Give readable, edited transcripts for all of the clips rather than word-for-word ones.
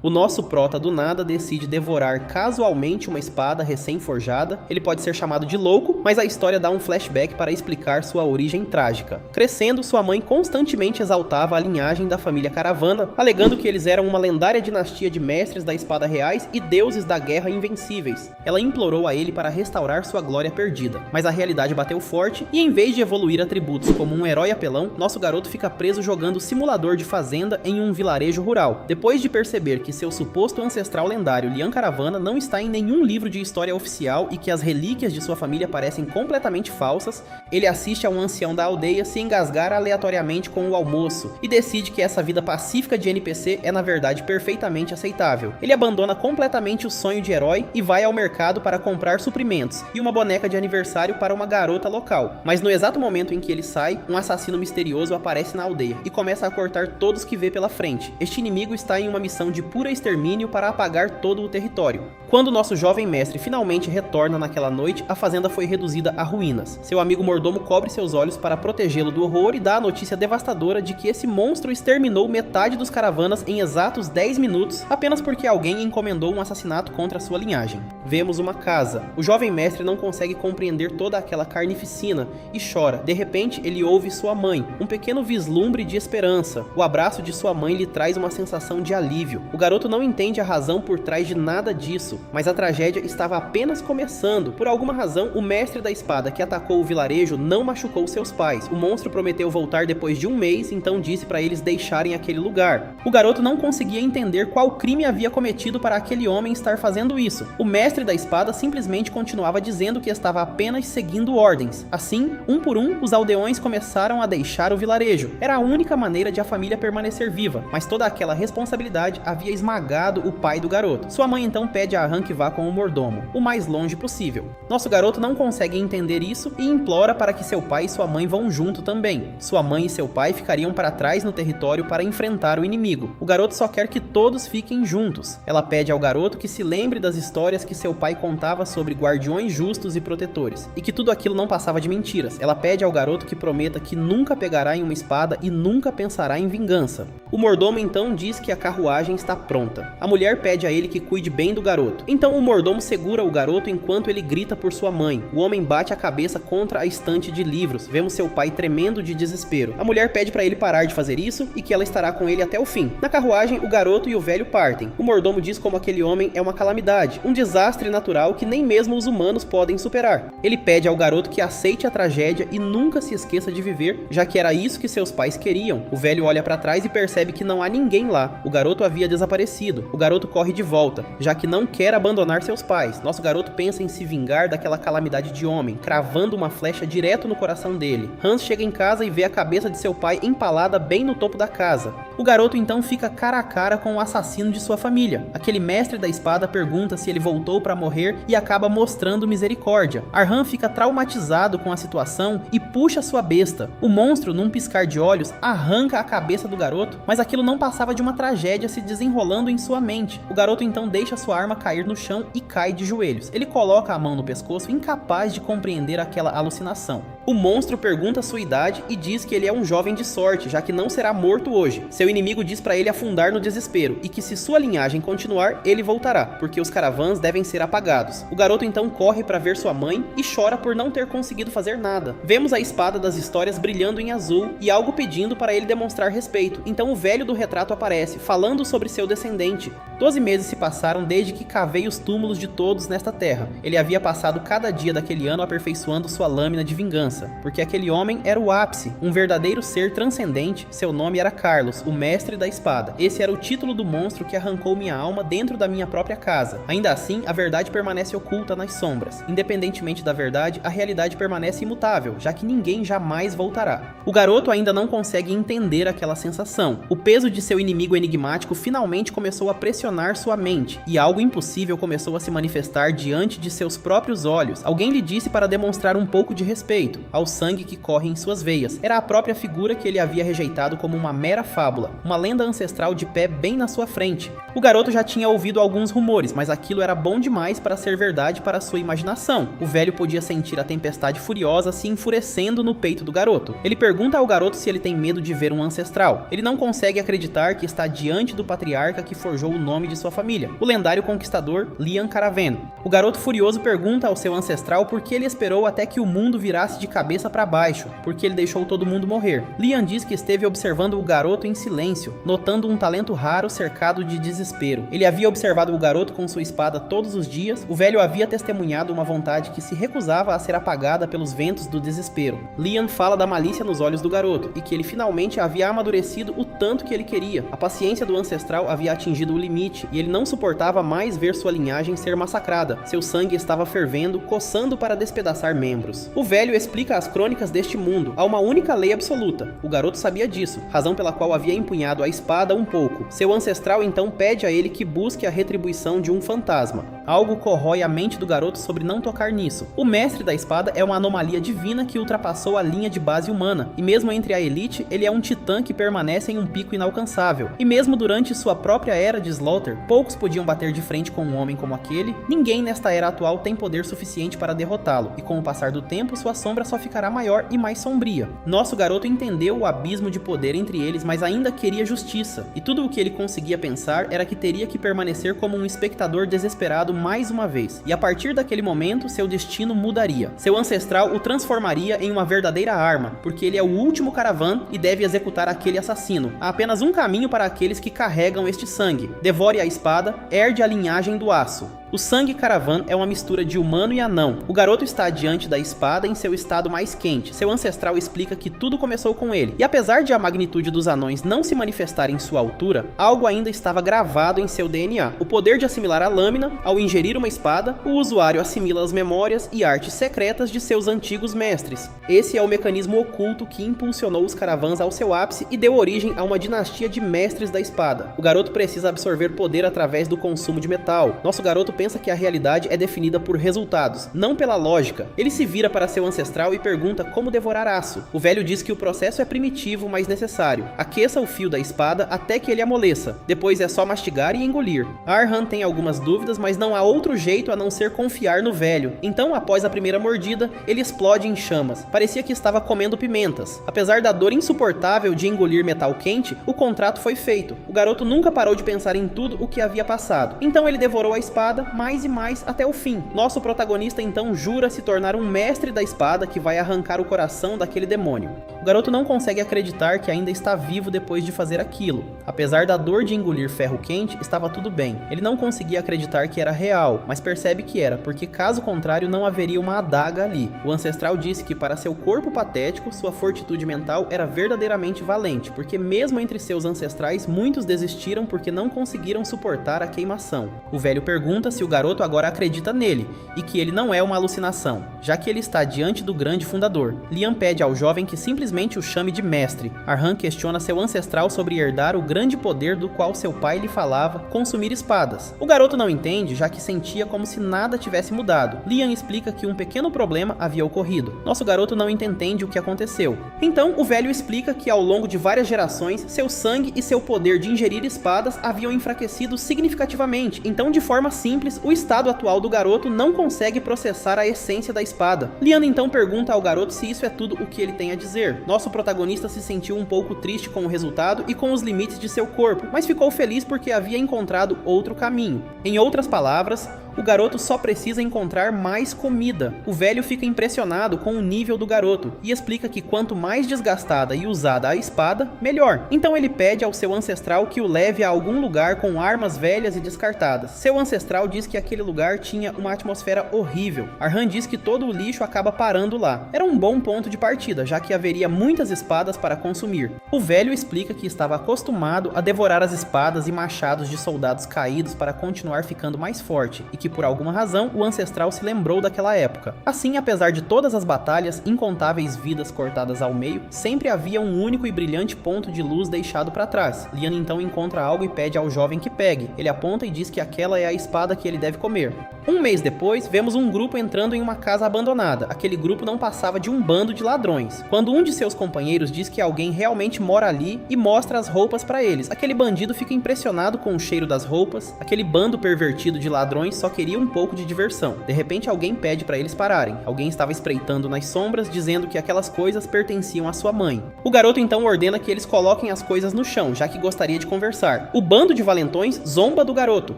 O nosso prota do nada decide devorar casualmente uma espada recém-forjada. Ele pode ser chamado de louco, mas a história dá um flashback para explicar sua origem trágica. Crescendo, sua mãe constantemente exaltava a linhagem da família Caravana, alegando que eles eram uma lendária dinastia de mestres da espada reais e deuses da guerra invencíveis. Ela implorou a ele para restaurar sua glória perdida, mas a realidade bateu forte e em vez de evoluir atributos como um herói apelão, nosso garoto fica preso jogando simulador de fazenda em um vilarejo rural. Depois de perceber que seu suposto ancestral lendário Lian Caravana não está em nenhum livro de história oficial e que as relíquias de sua família parecem completamente falsas, ele assiste a um ancião da aldeia se engasgar aleatoriamente com o almoço e decide que essa vida pacífica de NPC é na verdade perfeitamente aceitável. Ele abandona completamente o sonho de herói e vai ao mercado para comprar suprimentos e uma boneca de aniversário para uma garota local. Mas no exato momento em que ele sai, um assassino misterioso aparece na aldeia e começa a cortar todos que vê pela frente. Este inimigo está em uma missão de pura extermínio para apagar todo o território. Quando nosso jovem mestre finalmente retorna naquela noite, a fazenda foi reduzida a ruínas. Seu amigo mordomo cobre seus olhos para protegê-lo do horror e dá a notícia devastadora de que esse monstro exterminou metade dos caravanas em exatos 10 minutos, apenas porque alguém encomendou um assassinato contra sua linhagem. Vemos uma casa. O jovem mestre não consegue compreender toda aquela carnificina e chora. De repente, ele ouve sua mãe, um pequeno vislumbre de esperança. O abraço de sua mãe lhe traz uma sensação de alívio. O garoto não entende a razão por trás de nada disso, mas a tragédia estava apenas começando. Por alguma razão, o mestre da espada que atacou o vilarejo não machucou seus pais. O monstro prometeu voltar depois de um mês, então disse para eles deixarem aquele lugar. O garoto não conseguia entender qual crime havia cometido para aquele homem estar fazendo isso. O mestre da espada simplesmente continuava dizendo que estava apenas seguindo ordens. Assim, um por um, os aldeões começaram a deixar o vilarejo. Era a única maneira de a família permanecer viva, mas toda aquela responsabilidade havia esmagado o pai do garoto. Sua mãe então pede a Han que vá com o mordomo, o mais longe possível. Nosso garoto não consegue entender isso e implora para que seu pai e sua mãe vão junto também. Sua mãe e seu pai ficariam para trás no território para enfrentar o inimigo. O garoto só quer que todos fiquem juntos. Ela pede ao garoto que se lembre das histórias que seu pai contava sobre guardiões justos e protetores, e que tudo aquilo não passava de mentiras. Ela pede ao garoto que prometa que nunca pegará em uma espada e nunca pensará em vingança. O mordomo então diz que a carruagem está pronta. A mulher pede a ele que cuide bem do garoto. Então o mordomo segura o garoto enquanto ele grita por sua mãe. O homem bate a cabeça contra a estante de livros. Vemos seu pai tremendo de desespero. A mulher pede para ele parar de fazer isso e que ela estará com ele até o fim. Na carruagem, o garoto e o velho partem. O mordomo diz como aquele homem é uma calamidade, um desastre natural que nem mesmo os humanos podem superar. Ele pede ao garoto que aceite a tragédia e nunca se esqueça de viver, já que era isso que seus pais queriam. O velho olha para trás e percebe que não há ninguém lá. O garoto havia desaparecido. O garoto corre de volta, já que não quer abandonar seus pais. Nosso garoto pensa em se vingar daquela calamidade de homem, cravando uma flecha direto no coração dele. Hans chega em casa e vê a cabeça de seu pai empalada bem no topo da casa. O garoto então fica cara a cara com o assassino de sua família. Aquele mestre da espada pergunta se ele voltou para morrer e acaba mostrando misericórdia. Arhan fica traumatizado com a situação e puxa sua besta. O monstro, num piscar de olhos, arranca a cabeça do garoto, mas aquilo não passava de uma tragédia se desenrolando em sua mente. O garoto então deixa sua arma cair no chão e cai de joelhos. Ele coloca a mão no pescoço, incapaz de compreender aquela alucinação. O monstro pergunta sua idade e diz que ele é um jovem de sorte, já que não será morto hoje. Seu inimigo diz para ele afundar no desespero e que se sua linhagem continuar, ele voltará, porque os caravãs devem ser apagados. O garoto então corre para ver sua mãe e chora por não ter conseguido fazer nada. Vemos a espada das histórias brilhando em azul e algo pedindo para ele demonstrar respeito. Então o velho do retrato aparece, falando sobre seu descendente. 12 meses se passaram desde que cavei os túmulos de todos nesta terra. Ele havia passado cada dia daquele ano aperfeiçoando sua lâmina de vingança, porque aquele homem era o ápice, um verdadeiro ser transcendente. Seu nome era Carlos, o mestre da espada. Esse era o título do monstro que arrancou minha alma dentro da minha própria casa. Ainda assim, a verdade permanece oculta nas sombras. Independentemente da verdade, a realidade permanece imutável, já que ninguém jamais voltará. O garoto ainda não consegue entender aquela sensação. O peso de seu inimigo enigmático finalmente começou a pressionar sua mente, e algo impossível começou a se manifestar diante de seus próprios olhos. Alguém lhe disse para demonstrar um pouco de respeito ao sangue que corre em suas veias. Era a própria figura que ele havia rejeitado como uma mera fábula, uma lenda ancestral de pé bem na sua frente. O garoto já tinha ouvido alguns rumores, mas aquilo era bom demais para ser verdade para sua imaginação. O velho podia sentir a tempestade furiosa se enfurecendo no peito do garoto. Ele pergunta ao garoto se ele tem medo de ver um ancestral. Ele não consegue acreditar que está diante do patriarca que forjou o nome nome de sua família, o lendário conquistador Liam Caravan. O garoto furioso pergunta ao seu ancestral por que ele esperou até que o mundo virasse de cabeça para baixo, porque ele deixou todo mundo morrer. Liam diz que esteve observando o garoto em silêncio, notando um talento raro cercado de desespero. Ele havia observado o garoto com sua espada todos os dias, o velho havia testemunhado uma vontade que se recusava a ser apagada pelos ventos do desespero. Liam fala da malícia nos olhos do garoto, e que ele finalmente havia amadurecido o tanto que ele queria. A paciência do ancestral havia atingido o limite, e ele não suportava mais ver sua linhagem ser massacrada. Seu sangue estava fervendo, coçando para despedaçar membros. O velho explica as crônicas deste mundo. Há uma única lei absoluta. O garoto sabia disso, razão pela qual havia empunhado a espada um pouco. Seu ancestral então pede a ele que busque a retribuição de um fantasma. Algo corrói a mente do garoto sobre não tocar nisso. O mestre da espada é uma anomalia divina que ultrapassou a linha de base humana, e mesmo entre a elite, ele é um titã que permanece em um pico inalcançável. E mesmo durante sua própria era de Slaughter, poucos podiam bater de frente com um homem como aquele. Ninguém nesta era atual tem poder suficiente para derrotá-lo, e com o passar do tempo, sua sombra só ficará maior e mais sombria. Nosso garoto entendeu o abismo de poder entre eles, mas ainda queria justiça, e tudo o que ele conseguia pensar era que teria que permanecer como um espectador desesperado mais uma vez, e a partir daquele momento, seu destino mudaria. Seu ancestral o transformaria em uma verdadeira arma, porque ele é o último Caravan e deve executar aquele assassino. Há apenas um caminho para aqueles que carregam este sangue. Devore a espada, herde a linhagem do aço. O sangue Caravan é uma mistura de humano e anão. O garoto está diante da espada em seu estado mais quente. Seu ancestral explica que tudo começou com ele. E apesar de a magnitude dos anões não se manifestar em sua altura, algo ainda estava gravado em seu DNA. O poder de assimilar a lâmina, ao ingerir uma espada, o usuário assimila as memórias e artes secretas de seus antigos mestres. Esse é o mecanismo oculto que impulsionou os Caravans ao seu ápice e deu origem a uma dinastia de mestres da espada. O garoto precisa absorver poder através do consumo de metal. Nosso garoto pensa que a realidade é definida por resultados, não pela lógica. Ele se vira para seu ancestral e pergunta como devorar aço. O velho diz que o processo é primitivo, mas necessário. Aqueça o fio da espada até que ele amoleça. Depois é só mastigar e engolir. Arhan tem algumas dúvidas, mas não há outro jeito a não ser confiar no velho. Então, após a primeira mordida, ele explode em chamas. Parecia que estava comendo pimentas. Apesar da dor insuportável de engolir metal quente, o contrato foi feito. O garoto nunca parou de pensar em tudo o que havia passado. Então ele devorou a espada, mais e mais até o fim. Nosso protagonista então jura se tornar um mestre da espada que vai arrancar o coração daquele demônio. O garoto não consegue acreditar que ainda está vivo depois de fazer aquilo. Apesar da dor de engolir ferro quente, estava tudo bem. Ele não conseguia acreditar que era real, mas percebe que era, porque caso contrário não haveria uma adaga ali. O ancestral disse que para seu corpo patético, sua fortitude mental era verdadeiramente valente, porque mesmo entre seus ancestrais, muitos desistiram porque não conseguiram suportar a queimação. O velho pergunta se o garoto agora acredita nele, e que ele não é uma alucinação, já que ele está diante do grande fundador. Liam pede ao jovem que simplesmente o chame de mestre. Arhan questiona seu ancestral sobre herdar o grande poder do qual seu pai lhe falava, consumir espadas. O garoto não entende, já que sentia como se nada tivesse mudado. Liam explica que um pequeno problema havia ocorrido. Nosso garoto não entende o que aconteceu. Então, o velho explica que ao longo de várias gerações, seu sangue e seu poder de ingerir espadas haviam enfraquecido significativamente. Então, de forma simples, o estado atual do garoto não consegue processar a essência da espada. Liam então pergunta ao garoto se isso é tudo o que ele tem a dizer. Nosso protagonista se sentiu um pouco triste com o resultado e com os limites de seu corpo, mas ficou feliz porque havia encontrado outro caminho. Em outras palavras, o garoto só precisa encontrar mais comida. O velho fica impressionado com o nível do garoto e explica que quanto mais desgastada e usada a espada, melhor. Então ele pede ao seu ancestral que o leve a algum lugar com armas velhas e descartadas. Seu ancestral diz que aquele lugar tinha uma atmosfera horrível. Arhan diz que todo o lixo acaba parando lá. Era um bom ponto de partida, já que haveria muitas espadas para consumir. O velho explica que estava acostumado a devorar as espadas e machados de soldados caídos para continuar ficando mais forte, e que por alguma razão o ancestral se lembrou daquela época. Assim, apesar de todas as batalhas, incontáveis vidas cortadas ao meio, sempre havia um único e brilhante ponto de luz deixado para trás. Liam então encontra algo e pede ao jovem que pegue. Ele aponta e diz que aquela é a espada que ele deve comer. Um mês depois, vemos um grupo entrando em uma casa abandonada. Aquele grupo não passava de um bando de ladrões. Quando um de seus companheiros diz que alguém realmente mora ali e mostra as roupas para eles, aquele bandido fica impressionado com o cheiro das roupas. Aquele bando pervertido de ladrões só só queria um pouco de diversão. De repente alguém pede para eles pararem. Alguém estava espreitando nas sombras, dizendo que aquelas coisas pertenciam à sua mãe. O garoto então ordena que eles coloquem as coisas no chão, já que gostaria de conversar. O bando de valentões zomba do garoto.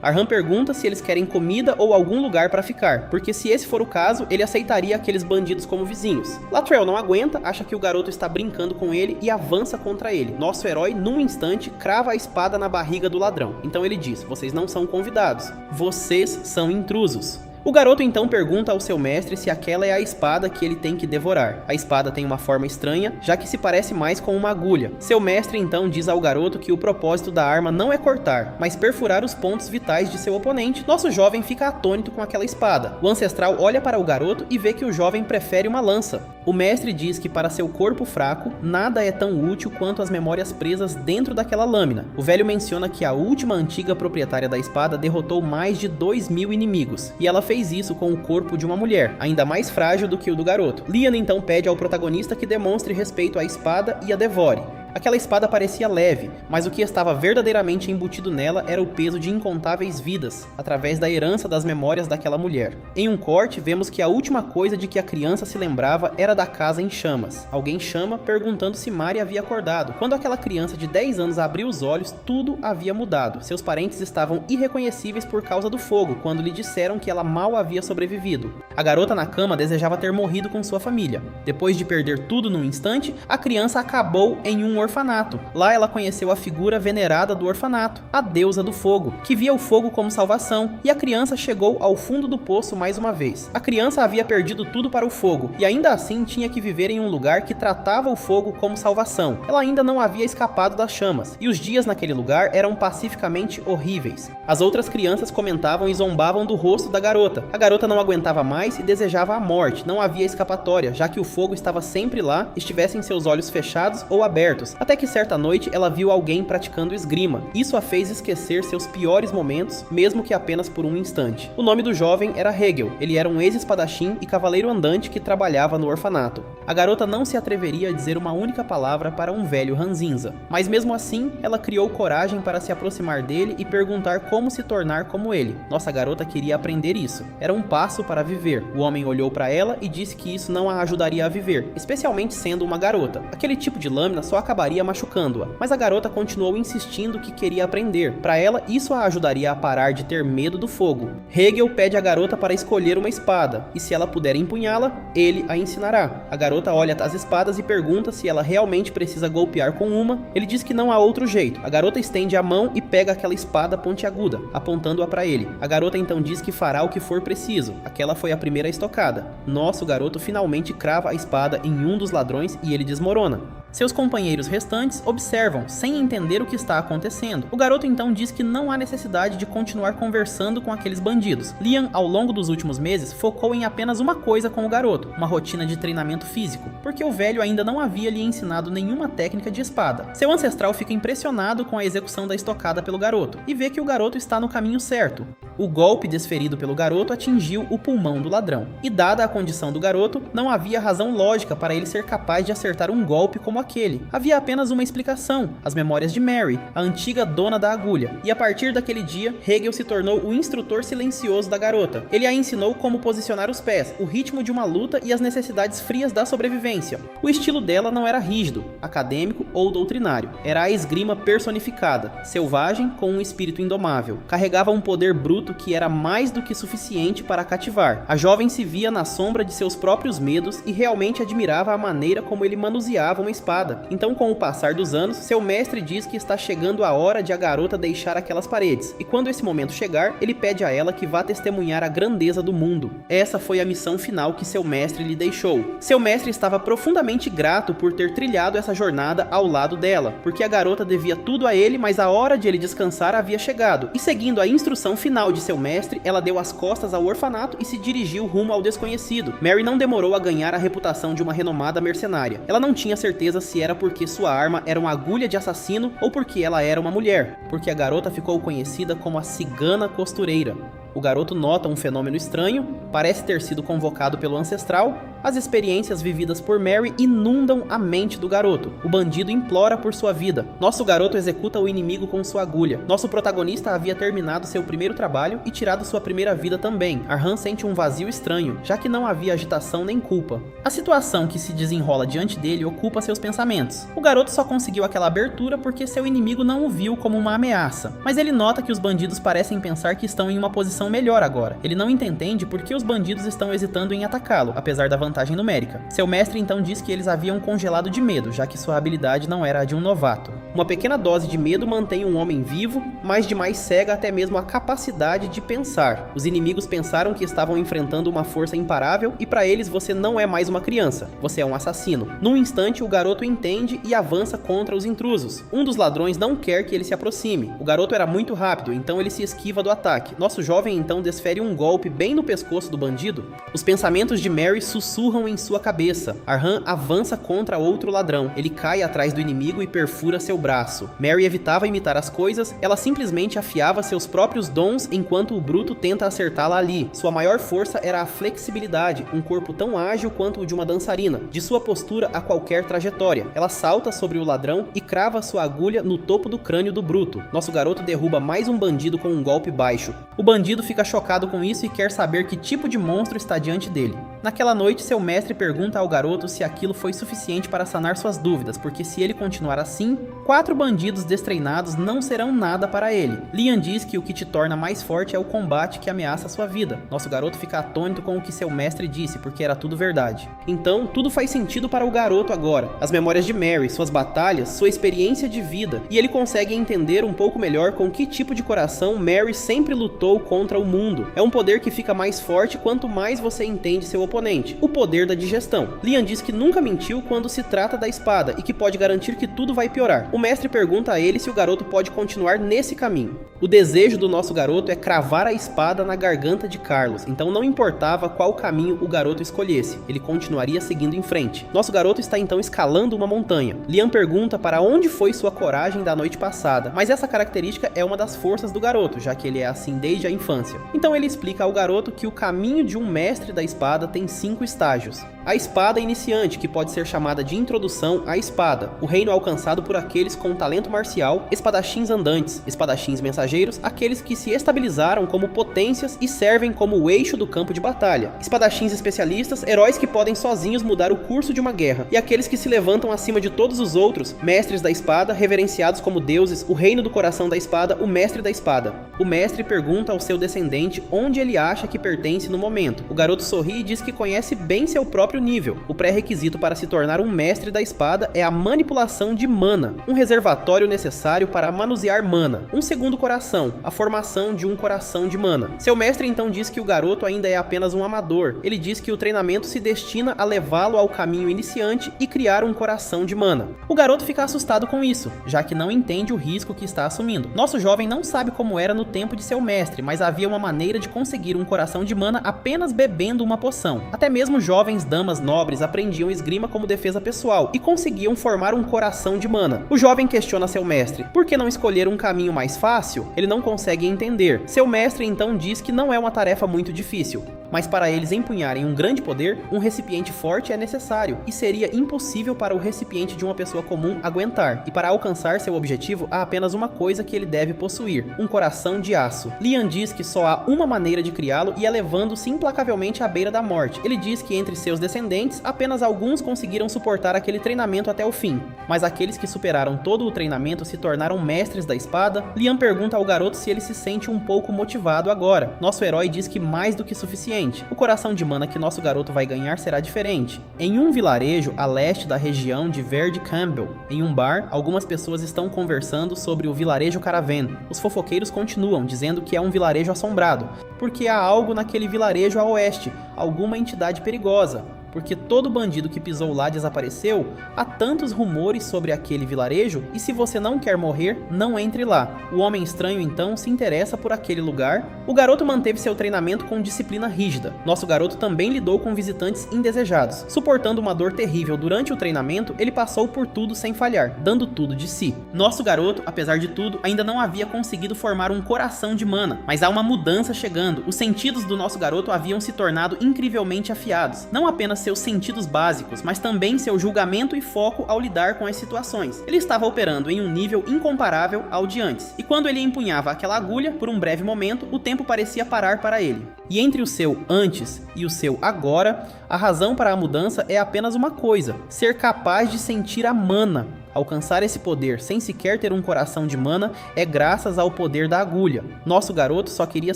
Arhan pergunta se eles querem comida ou algum lugar para ficar, porque se esse for o caso, ele aceitaria aqueles bandidos como vizinhos. Latrell não aguenta, acha que o garoto está brincando com ele e avança contra ele. Nosso herói, num instante, crava a espada na barriga do ladrão. Então ele diz: vocês não são convidados, vocês são intrusos. O garoto então pergunta ao seu mestre se aquela é a espada que ele tem que devorar. A espada tem uma forma estranha, já que se parece mais com uma agulha. Seu mestre então diz ao garoto que o propósito da arma não é cortar, mas perfurar os pontos vitais de seu oponente. Nosso jovem fica atônito com aquela espada. O ancestral olha para o garoto e vê que o jovem prefere uma lança. O mestre diz que para seu corpo fraco, nada é tão útil quanto as memórias presas dentro daquela lâmina. O velho menciona que a última antiga proprietária da espada derrotou mais de 2.000 inimigos, e ela fez isso com o corpo de uma mulher, ainda mais frágil do que o do garoto. Lian então pede ao protagonista que demonstre respeito à espada e a devore. Aquela espada parecia leve, mas o que estava verdadeiramente embutido nela era o peso de incontáveis vidas, através da herança das memórias daquela mulher. Em um corte, vemos que a última coisa de que a criança se lembrava era da casa em chamas. Alguém chama, perguntando se Mari havia acordado. Quando aquela criança de 10 anos abriu os olhos, tudo havia mudado. Seus parentes estavam irreconhecíveis por causa do fogo, quando lhe disseram que ela mal havia sobrevivido. A garota na cama desejava ter morrido com sua família. Depois de perder tudo num instante, a criança acabou em um orfanato. Lá ela conheceu a figura venerada do orfanato, a deusa do fogo, que via o fogo como salvação, e a criança chegou ao fundo do poço mais uma vez. A criança havia perdido tudo para o fogo, e ainda assim tinha que viver em um lugar que tratava o fogo como salvação. Ela ainda não havia escapado das chamas, e os dias naquele lugar eram pacificamente horríveis. As outras crianças comentavam e zombavam do rosto da garota. A garota não aguentava mais e desejava a morte. Não havia escapatória, já que o fogo estava sempre lá, estivessem seus olhos fechados ou abertos. Até que certa noite ela viu alguém praticando esgrima. Isso a fez esquecer seus piores momentos, mesmo que apenas por um instante. O nome do jovem era Hegel. Ele era um ex-espadachim e cavaleiro andante que trabalhava no orfanato. A garota não se atreveria a dizer uma única palavra para um velho ranzinza. Mas mesmo assim, ela criou coragem para se aproximar dele e perguntar como se tornar como ele. Nossa garota queria aprender isso. Era um passo para viver. O homem olhou para ela e disse que isso não a ajudaria a viver, especialmente sendo uma garota. Aquele tipo de lâmina só acabaria machucando-a, mas a garota continuou insistindo que queria aprender. Para ela, isso a ajudaria a parar de ter medo do fogo. Hegel pede à garota para escolher uma espada, e se ela puder empunhá-la, ele a ensinará. A garota olha as espadas e pergunta se ela realmente precisa golpear com uma. Ele diz que não há outro jeito. A garota estende a mão e pega aquela espada pontiaguda, apontando-a para ele. A garota então diz que fará o que for preciso. Aquela foi a primeira estocada. Nosso garoto finalmente crava a espada em um dos ladrões e ele desmorona. Seus companheiros restantes observam, sem entender o que está acontecendo. O garoto então diz que não há necessidade de continuar conversando com aqueles bandidos. Lian, ao longo dos últimos meses, focou em apenas uma coisa com o garoto, uma rotina de treinamento físico, porque o velho ainda não havia lhe ensinado nenhuma técnica de espada. Seu ancestral fica impressionado com a execução da estocada pelo garoto, e vê que o garoto está no caminho certo. O golpe desferido pelo garoto atingiu o pulmão do ladrão, e dada a condição do garoto, não havia razão lógica para ele ser capaz de acertar um golpe como aquele. Havia apenas uma explicação: as memórias de Mary, a antiga dona da agulha. E a partir daquele dia, Hegel se tornou o instrutor silencioso da garota. Ele a ensinou como posicionar os pés, o ritmo de uma luta e as necessidades frias da sobrevivência. O estilo dela não era rígido, acadêmico ou doutrinário. Era a esgrima personificada, selvagem com um espírito indomável. Carregava um poder bruto que era mais do que suficiente para cativar. A jovem se via na sombra de seus próprios medos e realmente admirava a maneira como ele manuseava uma espada. Então, com o passar dos anos, seu mestre diz que está chegando a hora de a garota deixar aquelas paredes, e quando esse momento chegar, ele pede a ela que vá testemunhar a grandeza do mundo. Essa foi a missão final que seu mestre lhe deixou. Seu mestre estava profundamente grato por ter trilhado essa jornada ao lado dela, porque a garota devia tudo a ele, mas a hora de ele descansar havia chegado, e seguindo a instrução final de seu mestre, ela deu as costas ao orfanato e se dirigiu rumo ao desconhecido. Mary não demorou a ganhar a reputação de uma renomada mercenária. Ela não tinha certeza se era porque sua arma era uma agulha de assassino ou porque ela era uma mulher, porque a garota ficou conhecida como a cigana costureira. O garoto nota um fenômeno estranho, parece ter sido convocado pelo ancestral. As experiências vividas por Mary inundam a mente do garoto. O bandido implora por sua vida. Nosso garoto executa o inimigo com sua agulha. Nosso protagonista havia terminado seu primeiro trabalho e tirado sua primeira vida também. Arhan sente um vazio estranho, já que não havia agitação nem culpa. A situação que se desenrola diante dele ocupa seus pensamentos. O garoto só conseguiu aquela abertura porque seu inimigo não o viu como uma ameaça. Mas ele nota que os bandidos parecem pensar que estão em uma posição melhor agora. Ele não entende por que os bandidos estão hesitando em atacá-lo, apesar da vantagem numérica. Seu mestre então diz que eles haviam congelado de medo, já que sua habilidade não era a de um novato. Uma pequena dose de medo mantém um homem vivo, mas demais cega até mesmo a capacidade de pensar. Os inimigos pensaram que estavam enfrentando uma força imparável e para eles você não é mais uma criança, você é um assassino. Num instante o garoto entende e avança contra os intrusos. Um dos ladrões não quer que ele se aproxime. O garoto era muito rápido, então ele se esquiva do ataque. Nosso jovem então desfere um golpe bem no pescoço do bandido. Os pensamentos de Mary sussurram em sua cabeça. Arhan avança contra outro ladrão. Ele cai atrás do inimigo e perfura seu braço. Mary evitava imitar as coisas, ela simplesmente afiava seus próprios dons enquanto o bruto tenta acertá-la ali. Sua maior força era a flexibilidade, um corpo tão ágil quanto o de uma dançarina, de sua postura a qualquer trajetória. Ela salta sobre o ladrão e crava sua agulha no topo do crânio do bruto. Nosso garoto derruba mais um bandido com um golpe baixo. O bandido fica chocado com isso e quer saber que tipo de monstro está diante dele. Naquela noite, seu mestre pergunta ao garoto se aquilo foi suficiente para sanar suas dúvidas, porque se ele continuar assim, 4 bandidos destreinados não serão nada para ele. Liam diz que o que te torna mais forte é o combate que ameaça sua vida. Nosso garoto fica atônito com o que seu mestre disse, porque era tudo verdade. Então, tudo faz sentido para o garoto agora. As memórias de Mary, suas batalhas, sua experiência de vida, e ele consegue entender um pouco melhor com que tipo de coração Mary sempre lutou contra o mundo. É um poder que fica mais forte quanto mais você entende seu oponente. O poder da digestão. Liam diz que nunca mentiu quando se trata da espada e que pode garantir que tudo vai piorar. O mestre pergunta a ele se o garoto pode continuar nesse caminho. O desejo do nosso garoto é cravar a espada na garganta de Carlos, então não importava qual caminho o garoto escolhesse, ele continuaria seguindo em frente. Nosso garoto está então escalando uma montanha. Liam pergunta para onde foi sua coragem da noite passada, mas essa característica é uma das forças do garoto, já que ele é assim desde a infância. Então ele explica ao garoto que o caminho de um mestre da espada tem 5 estágios. A espada iniciante, que pode ser chamada de introdução à espada, o reino alcançado por aqueles com talento marcial, espadachins andantes, espadachins mensageiros, aqueles que se estabilizaram como potências e servem como o eixo do campo de batalha, espadachins especialistas, heróis que podem sozinhos mudar o curso de uma guerra, e aqueles que se levantam acima de todos os outros, mestres da espada, reverenciados como deuses, o reino do coração da espada, o mestre da espada. O mestre pergunta ao seu descendente onde ele acha que pertence no momento. O garoto sorri e diz que conhece bem seu próprio nível. O pré-requisito para se tornar um mestre da espada é a manipulação de mana, um reservatório necessário para manusear mana, um segundo coração, a formação de um coração de mana. Seu mestre então diz que o garoto ainda é apenas um amador. Ele diz que o treinamento se destina a levá-lo ao caminho iniciante e criar um coração de mana. O garoto fica assustado com isso, já que não entende o risco que está assumindo. Nosso jovem não sabe como era no tempo de seu mestre, mas havia uma maneira de conseguir um coração de mana apenas bebendo uma poção. Até mesmo jovens damas nobres aprendiam esgrima como defesa pessoal e conseguiam formar um coração de mana. O jovem questiona seu mestre, por que não escolher um caminho mais fácil? Ele não consegue entender. Seu mestre então diz que não é uma tarefa muito difícil, mas para eles empunharem um grande poder, um recipiente forte é necessário, e seria impossível para o recipiente de uma pessoa comum aguentar, e para alcançar seu objetivo há apenas uma coisa que ele deve possuir, um coração de aço. Liam diz que só há uma maneira de criá-lo e é levando-se implacavelmente à beira da morte. Ele diz que entre seus descendentes, apenas alguns conseguiram suportar aquele treinamento até o fim, mas aqueles que superaram todo o treinamento se tornaram mestres da espada. Liam pergunta ao garoto se ele se sente um pouco motivado agora. Nosso herói diz que mais do que suficiente. O coração de mana que nosso garoto vai ganhar será diferente. Em um vilarejo a leste da região de Verde Campbell, em um bar, algumas pessoas estão conversando sobre o vilarejo Caravan. Os fofoqueiros continuam, dizendo que é um vilarejo assombrado, porque há algo naquele vilarejo a oeste, alguma entidade perigosa, porque todo bandido que pisou lá desapareceu, há tantos rumores sobre aquele vilarejo e se você não quer morrer, não entre lá. O homem estranho então se interessa por aquele lugar. O garoto manteve seu treinamento com disciplina rígida. Nosso garoto também lidou com visitantes indesejados. Suportando uma dor terrível durante o treinamento, ele passou por tudo sem falhar, dando tudo de si. Nosso garoto, apesar de tudo, ainda não havia conseguido formar um coração de mana, mas há uma mudança chegando. Os sentidos do nosso garoto haviam se tornado incrivelmente afiados. Não apenas seus sentidos básicos, mas também seu julgamento e foco ao lidar com as situações. Ele estava operando em um nível incomparável ao de antes, e quando ele empunhava aquela agulha, por um breve momento, o tempo parecia parar para ele. E entre o seu antes e o seu agora, a razão para a mudança é apenas uma coisa: ser capaz de sentir a mana. Alcançar esse poder sem sequer ter um coração de mana é graças ao poder da agulha. Nosso garoto só queria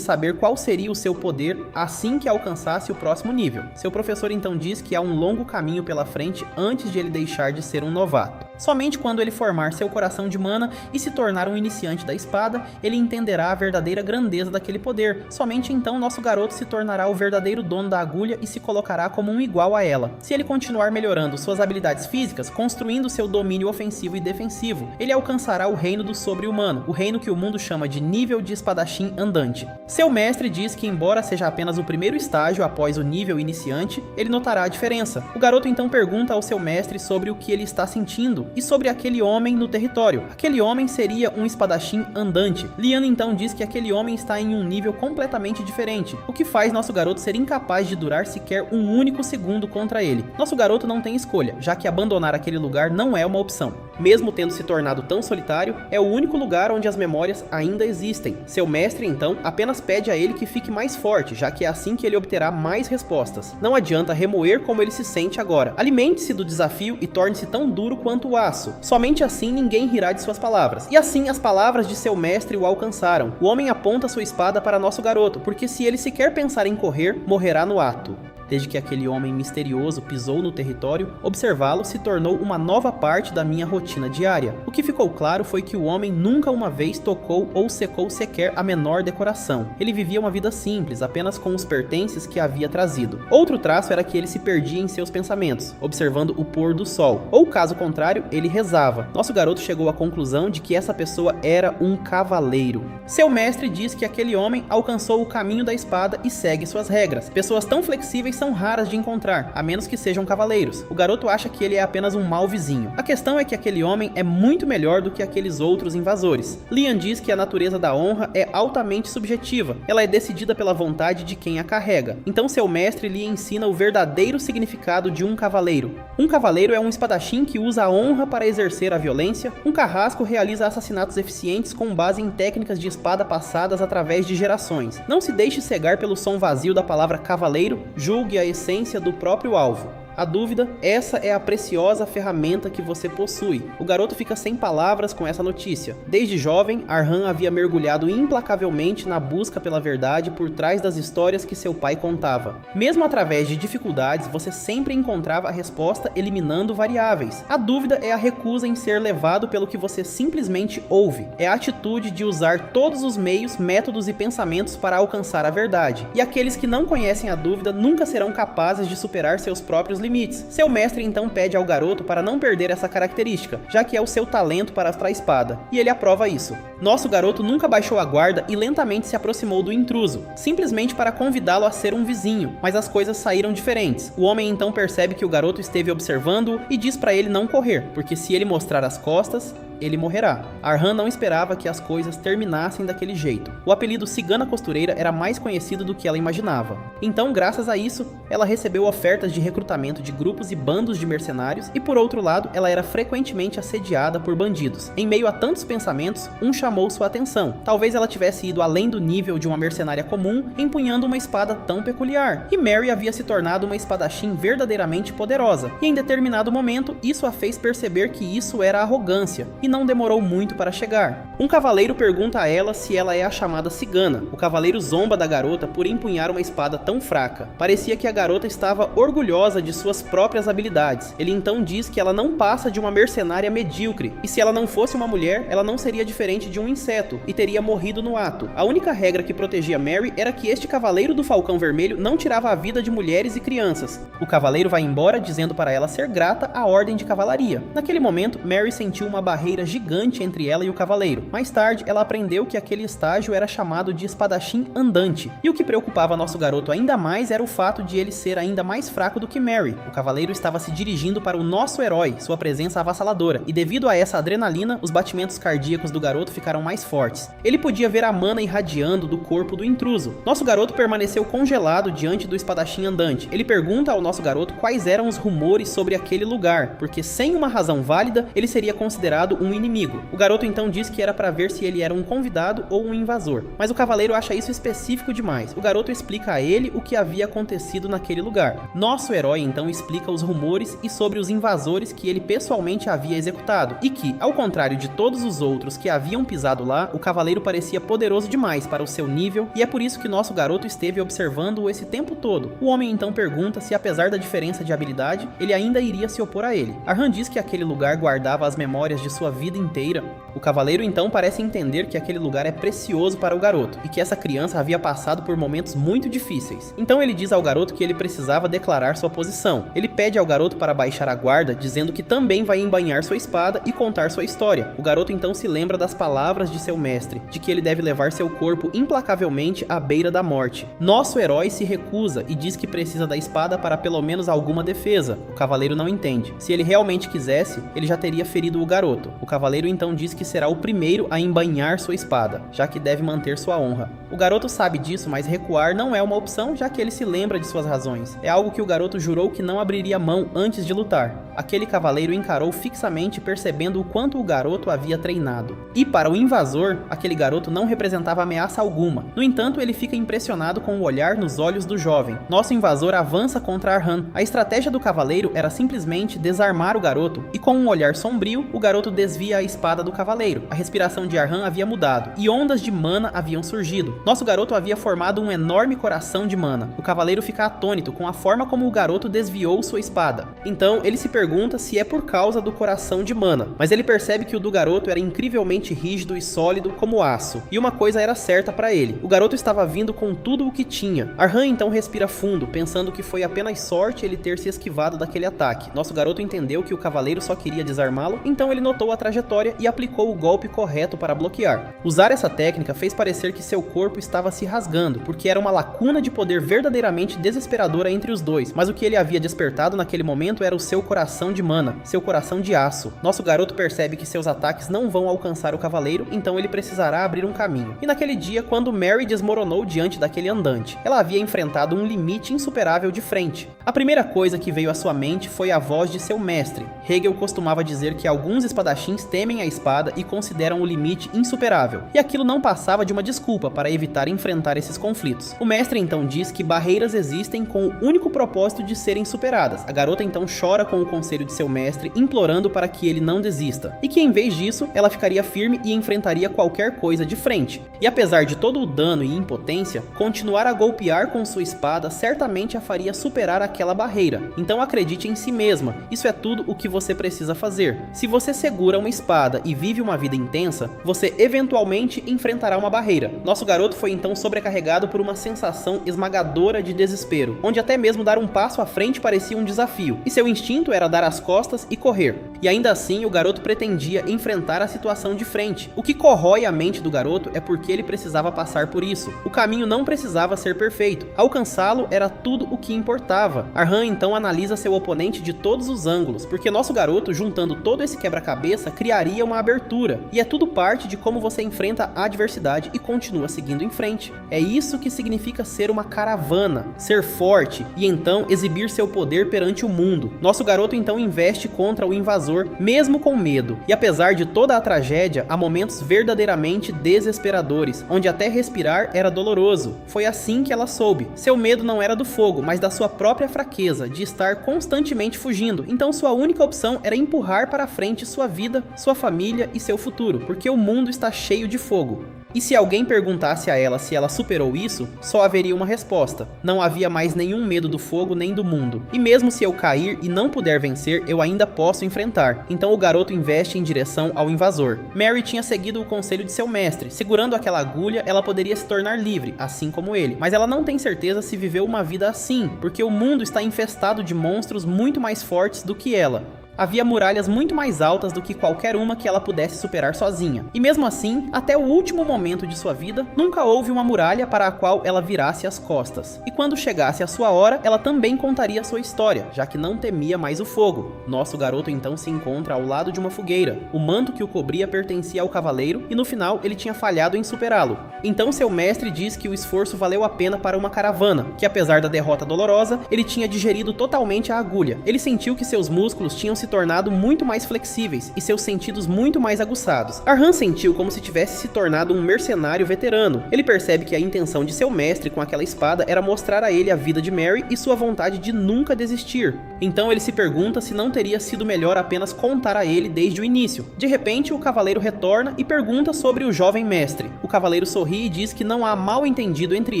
saber qual seria o seu poder assim que alcançasse o próximo nível. Seu professor então diz que há um longo caminho pela frente antes de ele deixar de ser um novato. Somente quando ele formar seu coração de mana e se tornar um iniciante da espada, ele entenderá a verdadeira grandeza daquele poder. Somente então nosso garoto se tornará o verdadeiro dono da agulha e se colocará como um igual a ela. Se ele continuar melhorando suas habilidades físicas, construindo seu domínio ofensivo e defensivo, ele alcançará o reino do sobre-humano, o reino que o mundo chama de nível de espadachim andante. Seu mestre diz que, embora seja apenas o primeiro estágio após o nível iniciante, ele notará a diferença. O garoto então pergunta ao seu mestre sobre o que ele está sentindo e sobre aquele homem no território. Aquele homem seria um espadachim andante. Liana então diz que aquele homem está em um nível completamente diferente, o que faz nosso garoto ser incapaz de durar sequer um único segundo contra ele. Nosso garoto não tem escolha, já que abandonar aquele lugar não é uma opção. Mesmo tendo se tornado tão solitário, é o único lugar onde as memórias ainda existem. Seu mestre, então, apenas pede a ele que fique mais forte, já que é assim que ele obterá mais respostas. Não adianta remoer como ele se sente agora. Alimente-se do desafio e torne-se tão duro quanto o aço. Somente assim ninguém rirá de suas palavras. E assim as palavras de seu mestre o alcançaram. O homem aponta sua espada para nosso garoto, porque se ele sequer pensar em correr, morrerá no ato. Desde que aquele homem misterioso pisou no território, observá-lo se tornou uma nova parte da minha rotina diária. O que ficou claro foi que o homem nunca uma vez tocou ou secou sequer a menor decoração. Ele vivia uma vida simples, apenas com os pertences que havia trazido. Outro traço era que ele se perdia em seus pensamentos, observando o pôr do sol, ou caso contrário, ele rezava. Nosso garoto chegou à conclusão de que essa pessoa era um cavaleiro. Seu mestre diz que aquele homem alcançou o caminho da espada e segue suas regras. Pessoas tão flexíveis são raras de encontrar, a menos que sejam cavaleiros. O garoto acha que ele é apenas um mau vizinho. A questão é que aquele homem é muito melhor do que aqueles outros invasores. Lian diz que a natureza da honra é altamente subjetiva. Ela é decidida pela vontade de quem a carrega. Então seu mestre lhe ensina o verdadeiro significado de um cavaleiro. Um cavaleiro é um espadachim que usa a honra para exercer a violência. Um carrasco realiza assassinatos eficientes com base em técnicas de espada passadas através de gerações. Não se deixe cegar pelo som vazio da palavra cavaleiro, julgue a essência do próprio alvo. A dúvida, essa é a preciosa ferramenta que você possui. O garoto fica sem palavras com essa notícia. Desde jovem, Arhan havia mergulhado implacavelmente na busca pela verdade por trás das histórias que seu pai contava. Mesmo através de dificuldades, você sempre encontrava a resposta eliminando variáveis. A dúvida é a recusa em ser levado pelo que você simplesmente ouve. É a atitude de usar todos os meios, métodos e pensamentos para alcançar a verdade. E aqueles que não conhecem a dúvida nunca serão capazes de superar seus próprios limites. Seu mestre então pede ao garoto para não perder essa característica, já que é o seu talento para a espada, e ele aprova isso. Nosso garoto nunca baixou a guarda e lentamente se aproximou do intruso, simplesmente para convidá-lo a ser um vizinho, mas as coisas saíram diferentes. O homem então percebe que o garoto esteve observando-o e diz para ele não correr, porque se ele mostrar as costas, ele morrerá. Arhan não esperava que as coisas terminassem daquele jeito. O apelido Cigana Costureira era mais conhecido do que ela imaginava. Então, graças a isso, ela recebeu ofertas de recrutamento de grupos e bandos de mercenários e, por outro lado, ela era frequentemente assediada por bandidos. Em meio a tantos pensamentos, um chamou sua atenção. Talvez ela tivesse ido além do nível de uma mercenária comum, empunhando uma espada tão peculiar. E Mary havia se tornado uma espadachim verdadeiramente poderosa. E em determinado momento, isso a fez perceber que isso era arrogância. E não demorou muito para chegar. Um cavaleiro pergunta a ela se ela é a chamada cigana. O cavaleiro zomba da garota por empunhar uma espada tão fraca. Parecia que a garota estava orgulhosa de suas próprias habilidades. Ele então diz que ela não passa de uma mercenária medíocre, e se ela não fosse uma mulher, ela não seria diferente de um inseto, e teria morrido no ato. A única regra que protegia Mary era que este cavaleiro do Falcão Vermelho não tirava a vida de mulheres e crianças. O cavaleiro vai embora dizendo para ela ser grata à ordem de cavalaria. Naquele momento, Mary sentiu uma barreira gigante entre ela e o cavaleiro. Mais tarde, ela aprendeu que aquele estágio era chamado de espadachim andante, e o que preocupava nosso garoto ainda mais era o fato de ele ser ainda mais fraco do que Mary. O cavaleiro estava se dirigindo para o nosso herói, sua presença avassaladora, e devido a essa adrenalina, os batimentos cardíacos do garoto ficaram mais fortes. Ele podia ver a mana irradiando do corpo do intruso. Nosso garoto permaneceu congelado diante do espadachim andante. Ele pergunta ao nosso garoto quais eram os rumores sobre aquele lugar, porque sem uma razão válida, ele seria considerado um inimigo. O garoto então diz que era para ver se ele era um convidado ou um invasor, mas o cavaleiro acha isso específico demais. O garoto explica a ele o que havia acontecido naquele lugar. Nosso herói então explica os rumores e sobre os invasores que ele pessoalmente havia executado, e que, ao contrário de todos os outros que haviam pisado lá, o cavaleiro parecia poderoso demais para o seu nível, e é por isso que nosso garoto esteve observando-o esse tempo todo. O homem então pergunta se, apesar da diferença de habilidade, ele ainda iria se opor a ele. Arhan diz que aquele lugar guardava as memórias de sua vida inteira. O cavaleiro então parece entender que aquele lugar é precioso para o garoto, e que essa criança havia passado por momentos muito difíceis. Então ele diz ao garoto que ele precisava declarar sua posição. Ele pede ao garoto para baixar a guarda, dizendo que também vai embainhar sua espada e contar sua história. O garoto então se lembra das palavras de seu mestre, de que ele deve levar seu corpo implacavelmente à beira da morte. Nosso herói se recusa e diz que precisa da espada para pelo menos alguma defesa. O cavaleiro não entende. Se ele realmente quisesse, ele já teria ferido o garoto. O cavaleiro então diz que será o primeiro a embainhar sua espada, já que deve manter sua honra. O garoto sabe disso, mas recuar não é uma opção, já que ele se lembra de suas razões. É algo que o garoto jurou que não abriria mão antes de lutar. Aquele cavaleiro encarou fixamente, percebendo o quanto o garoto havia treinado. E para o invasor, aquele garoto não representava ameaça alguma. No entanto, ele fica impressionado com o olhar nos olhos do jovem. Nosso invasor avança contra Arhan. A estratégia do cavaleiro era simplesmente desarmar o garoto, e com um olhar sombrio, o garoto desvia a espada do cavaleiro. A respiração de Arhan havia mudado, e ondas de mana haviam surgido. Nosso garoto havia formado um enorme coração de mana. O cavaleiro fica atônito com a forma como o garoto desviou sua espada. Então, ele se pergunta se é por causa do coração de mana, mas ele percebe que o do garoto era incrivelmente rígido e sólido como aço, e uma coisa era certa para ele: o garoto estava vindo com tudo o que tinha. Arhan então respira fundo, pensando que foi apenas sorte ele ter se esquivado daquele ataque. Nosso garoto entendeu que o cavaleiro só queria desarmá-lo, então ele notou a trajetória e aplicou o golpe correto para bloquear. Usar essa técnica fez parecer que seu corpo estava se rasgando, porque era uma lacuna de poder verdadeiramente desesperadora entre os dois, mas o que ele havia despertado naquele momento era o seu coração de mana, seu coração de aço. Nosso garoto percebe que seus ataques não vão alcançar o cavaleiro, então ele precisará abrir um caminho. E naquele dia, quando Mary desmoronou diante daquele andante, ela havia enfrentado um limite insuperável de frente. A primeira coisa que veio à sua mente foi a voz de seu mestre. Hegel costumava dizer que alguns espadachins temem a espada e consideram o limite insuperável, e aquilo não passava de uma desculpa para evitar enfrentar esses conflitos. O mestre então diz que barreiras existem com o único propósito de serem superadas. A garota então chora com o conselho de seu mestre, implorando para que ele não desista, e que em vez disso, ela ficaria firme e enfrentaria qualquer coisa de frente. E apesar de todo o dano e impotência, continuar a golpear com sua espada certamente a faria superar aquela barreira. Então acredite em si mesma, isso é tudo o que você precisa fazer. Se você segura uma espada e vive uma vida intensa, você eventualmente enfrentará uma barreira. Nosso garoto foi então sobrecarregado por uma sensação esmagadora de desespero, onde até mesmo dar um passo à frente parecia um desafio, e seu instinto era dar as costas e correr. E ainda assim, o garoto pretendia enfrentar a situação de frente. O que corrói a mente do garoto é porque ele precisava passar por isso. O caminho não precisava ser perfeito. Alcançá-lo era tudo o que importava. Arhan então analisa seu oponente de todos os ângulos, porque nosso garoto, juntando todo esse quebra-cabeça, criaria uma abertura. E é tudo parte de como você enfrenta a adversidade e continua seguindo em frente. É isso que significa ser uma caravana, ser forte e então exibir seu poder perante o mundo. Nosso garoto então investe contra o invasor, mesmo com medo. E apesar de toda a tragédia, há momentos verdadeiramente desesperadores, onde até respirar era doloroso. Foi assim que ela soube. Seu medo não era do fogo, mas da sua própria fraqueza, de estar constantemente fugindo. Então sua única opção era empurrar para frente sua vida vida, sua família e seu futuro, porque o mundo está cheio de fogo. E se alguém perguntasse a ela se ela superou isso, só haveria uma resposta. Não havia mais nenhum medo do fogo nem do mundo. E mesmo se eu cair e não puder vencer, eu ainda posso enfrentar. Então o garoto investe em direção ao invasor. Mary tinha seguido o conselho de seu mestre. Segurando aquela agulha, ela poderia se tornar livre, assim como ele. Mas ela não tem certeza se viveu uma vida assim, porque o mundo está infestado de monstros muito mais fortes do que ela. Havia muralhas muito mais altas do que qualquer uma que ela pudesse superar sozinha. E mesmo assim, até o último momento de sua vida, nunca houve uma muralha para a qual ela virasse as costas. E quando chegasse a sua hora, ela também contaria sua história, já que não temia mais o fogo. Nosso garoto então se encontra ao lado de uma fogueira. O manto que o cobria pertencia ao cavaleiro e no final ele tinha falhado em superá-lo. Então seu mestre diz que o esforço valeu a pena para uma caravana, que apesar da derrota dolorosa, ele tinha digerido totalmente a agulha. Ele sentiu que seus músculos tinham se tornado muito mais flexíveis e seus sentidos muito mais aguçados. Arhan sentiu como se tivesse se tornado um mercenário veterano. Ele percebe que a intenção de seu mestre com aquela espada era mostrar a ele a vida de Mary e sua vontade de nunca desistir. Então ele se pergunta se não teria sido melhor apenas contar a ele desde o início. De repente, o cavaleiro retorna e pergunta sobre o jovem mestre. O cavaleiro sorri e diz que não há mal entendido entre